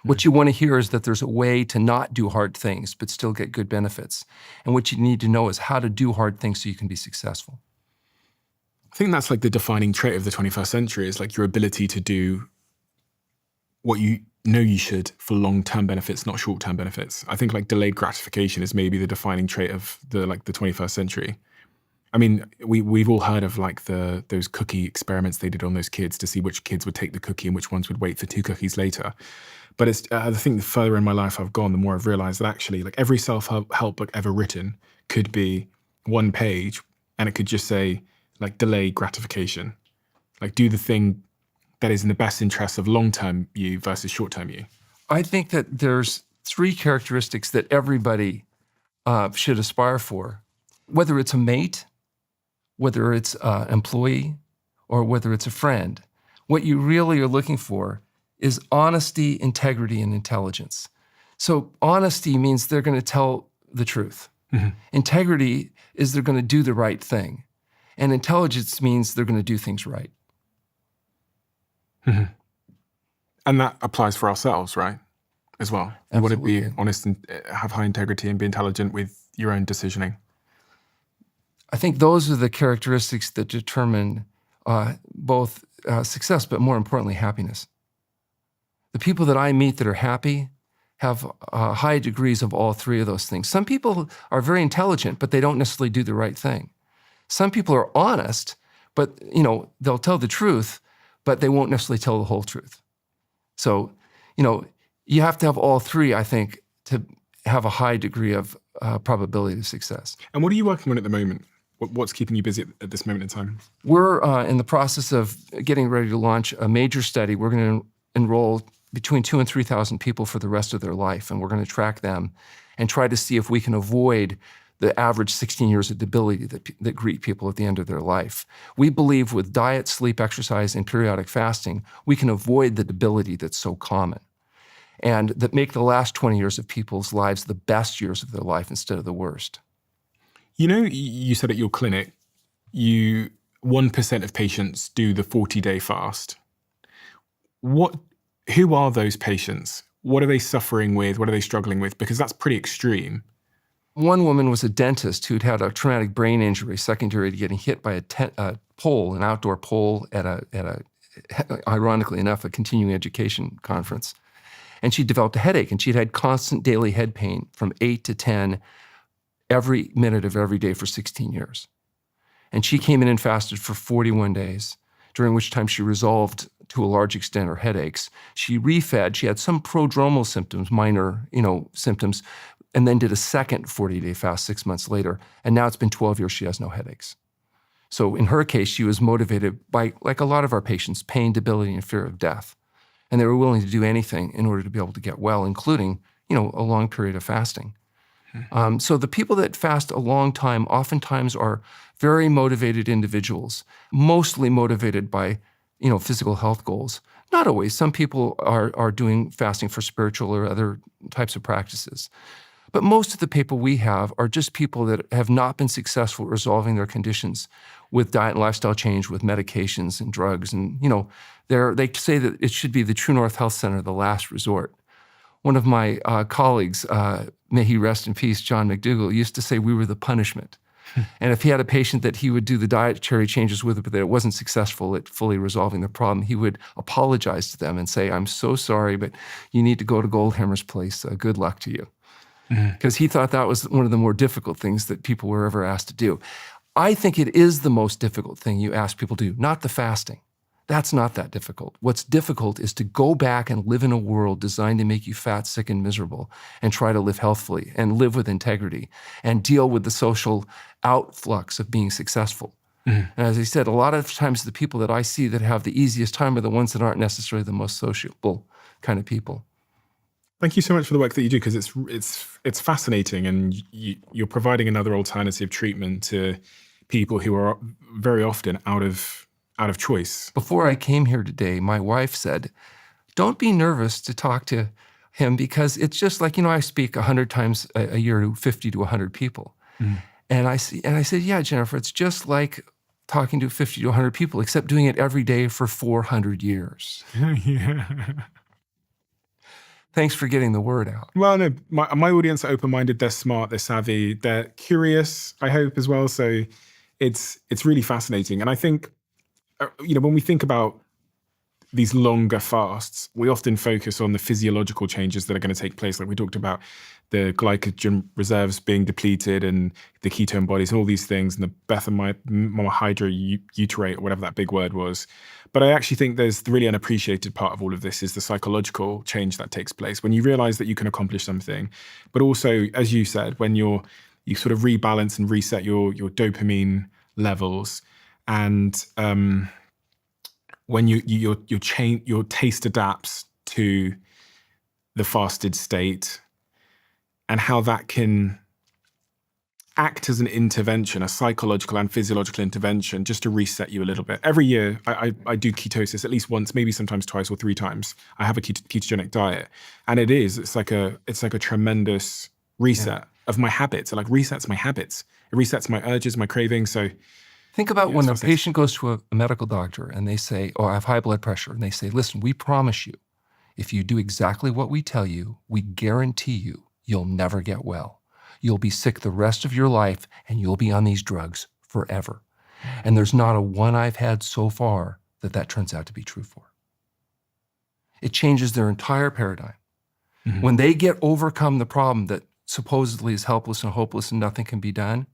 What you want to hear is that there's a way to not do hard things, but still get good benefits. And what you need to know is how to do hard things so you can be successful. I think that's like the defining trait of the 21st century, is like your ability to do what you know you should for long-term benefits, not short-term benefits. I think like delayed gratification is maybe the defining trait of the 21st century. I mean, we've all heard of like those cookie experiments they did on those kids to see which kids would take the cookie and which ones would wait for 2 cookies later. But it's I think the further in my life I've gone, the more I've realized that actually like every self-help book ever written could be 1 page and it could just say like delayed gratification. Like do the thing that is in the best interest of long-term you versus short-term you. I think that there's 3 characteristics that everybody should aspire for, whether it's a mate, whether it's an employee, or whether it's a friend. What you really are looking for is honesty, integrity, and intelligence. So honesty means they're going to tell the truth. Mm-hmm. Integrity is they're going to do the right thing. And intelligence means they're going to do things right. Mm-hmm. And that applies for ourselves, right? As well. You want to be honest and have high integrity and be intelligent with your own decisioning. I think those are the characteristics that determine both success, but more importantly, happiness. The people that I meet that are happy have high degrees of all 3 of those things. Some people are very intelligent, but they don't necessarily do the right thing. Some people are honest, but they'll tell the truth, but they won't necessarily tell the whole truth. So, You have to have all three, I think, to have a high degree of probability of success. And what are you working on at the moment? What's keeping you busy at this moment in time? We're in the process of getting ready to launch a major study. We're going to enroll between 2,000 and 3,000 people for the rest of their life, and we're going to track them and try to see if we can avoid the average 16 years of debility that greet people at the end of their life. We believe with diet, sleep, exercise, and periodic fasting, we can avoid the debility that's so common, and that make the last 20 years of people's lives the best years of their life instead of the worst. You know, you said at your clinic, 1% of patients do the 40-day fast. Who are those patients? What are they suffering with? What are they struggling with? Because that's pretty extreme. One woman was a dentist who'd had a traumatic brain injury secondary to getting hit by a pole, an outdoor pole at a ironically enough, a continuing education conference. And she developed a headache, and she'd had constant daily head pain from 8 to 10 every minute of every day for 16 years. And she came in and fasted for 41 days, during which time she resolved to a large extent her headaches. She refed, she had some prodromal symptoms, minor, symptoms, and then did a second 40-day fast 6 months later. And now it's been 12 years, she has no headaches. So in her case, she was motivated by, like a lot of our patients, pain, debility, and fear of death. And they were willing to do anything in order to be able to get well, including, a long period of fasting. So the people that fast a long time oftentimes are very motivated individuals, mostly motivated by, physical health goals. Not always. Some people are doing fasting for spiritual or other types of practices. But most of the people we have are just people that have not been successful at resolving their conditions with diet and lifestyle change, with medications and drugs. And, they say that it should be the True North Health Center, the last resort. One of my colleagues, may he rest in peace, John McDougall, used to say we were the punishment. And if he had a patient that he would do the dietary changes with, but that it wasn't successful at fully resolving the problem, he would apologize to them and say, I'm so sorry, but you need to go to Goldhammer's place. Good luck to you. Because he thought that was one of the more difficult things that people were ever asked to do. I think it is the most difficult thing you ask people to do, not the fasting. That's not that difficult. What's difficult is to go back and live in a world designed to make you fat, sick, and miserable, and try to live healthfully and live with integrity and deal with the social outflux of being successful. And as I said, a lot of times the people that I see that have the easiest time are the ones that aren't necessarily the most sociable kind of people. Thank you so much for the work that you do, because it's fascinating, and you're providing another alternative treatment to people who are very often out of choice. Before I came here today, my wife said, don't be nervous to talk to him, because it's just like, I speak 100 times a year to 50 to 100 people. And I said, yeah, Jennifer, it's just like talking to 50 to 100 people, except doing it every day for 400 years. Yeah. Thanks for getting the word out. Well, no, my audience are open-minded, they're smart, they're savvy, they're curious, I hope, as well. So it's really fascinating. And I think, when we think about these longer fasts, we often focus on the physiological changes that are going to take place. Like we talked about the glycogen reserves being depleted and the ketone bodies and all these things, and the beta-hydroxybutyrate, or whatever that big word was. But I actually think there's the really unappreciated part of all of this is the psychological change that takes place when you realize that you can accomplish something. But also, as you said, when you sort of rebalance and reset your dopamine levels, and when your taste adapts to the fasted state, and how that can act as an intervention, a psychological and physiological intervention, just to reset you a little bit. Every year, I do ketosis at least once, maybe sometimes twice or 3 times. I have a ketogenic diet, and it's like a tremendous reset of my habits. It like resets my habits. It resets my urges, my cravings. So think about when a patient goes to a medical doctor and they say, oh, I have high blood pressure. And they say, listen, we promise you, if you do exactly what we tell you, we guarantee you'll never get well. You'll be sick the rest of your life, and you'll be on these drugs forever. And there's not a one I've had so far that turns out to be true for. It changes their entire paradigm. Mm-hmm. When they get overcome the problem that supposedly is helpless and hopeless and nothing can be done,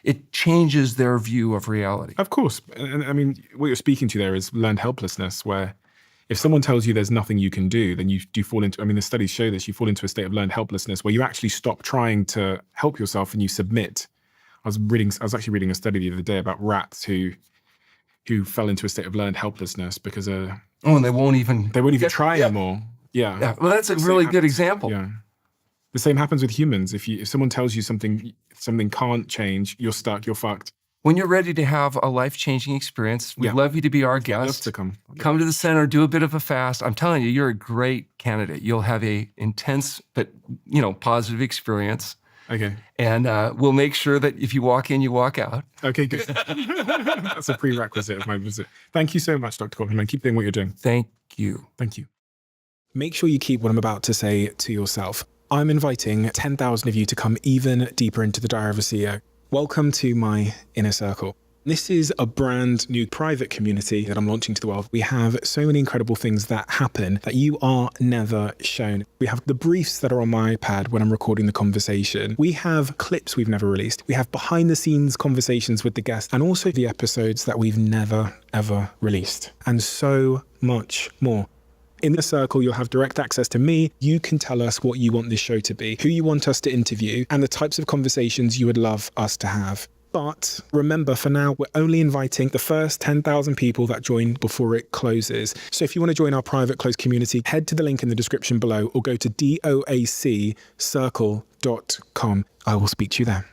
it changes their view of reality. Of course. And I mean, what you're speaking to there is learned helplessness, where If someone tells you there's nothing you can do, then you do fall into, I mean, the studies show this, you fall into a state of learned helplessness where you actually stop trying to help yourself and you submit. I was actually reading a study the other day about rats who fell into a state of learned helplessness because and they won't even try anymore. Yeah. Well, that's a really good example. Yeah. The same happens with humans. If someone tells you something can't change, you're stuck, you're fucked. When you're ready to have a life-changing experience, we'd love you to be our guest. Love to come. Come to the center, do a bit of a fast. I'm telling you, you're a great candidate. You'll have a intense but, positive experience. Okay. And we'll make sure that if you walk in, you walk out. Okay, good. That's a prerequisite of my visit. Thank you so much, Dr. Kaufman. Keep doing what you're doing. Thank you. Thank you. Make sure you keep what I'm about to say to yourself. I'm inviting 10,000 of you to come even deeper into the Diary of a CEO. Welcome to my inner circle. This is a brand new private community that I'm launching to the world. We have so many incredible things that happen that you are never shown. We have the briefs that are on my iPad when I'm recording the conversation. We have clips we've never released. We have behind the scenes conversations with the guests and also the episodes that we've never, ever released. And so much more. In the circle, you'll have direct access to me. You can tell us what you want this show to be, who you want us to interview, and the types of conversations you would love us to have. But remember, for now, we're only inviting the first 10,000 people that join before it closes. So if you want to join our private closed community, head to the link in the description below or go to doaccircle.com. I will speak to you there.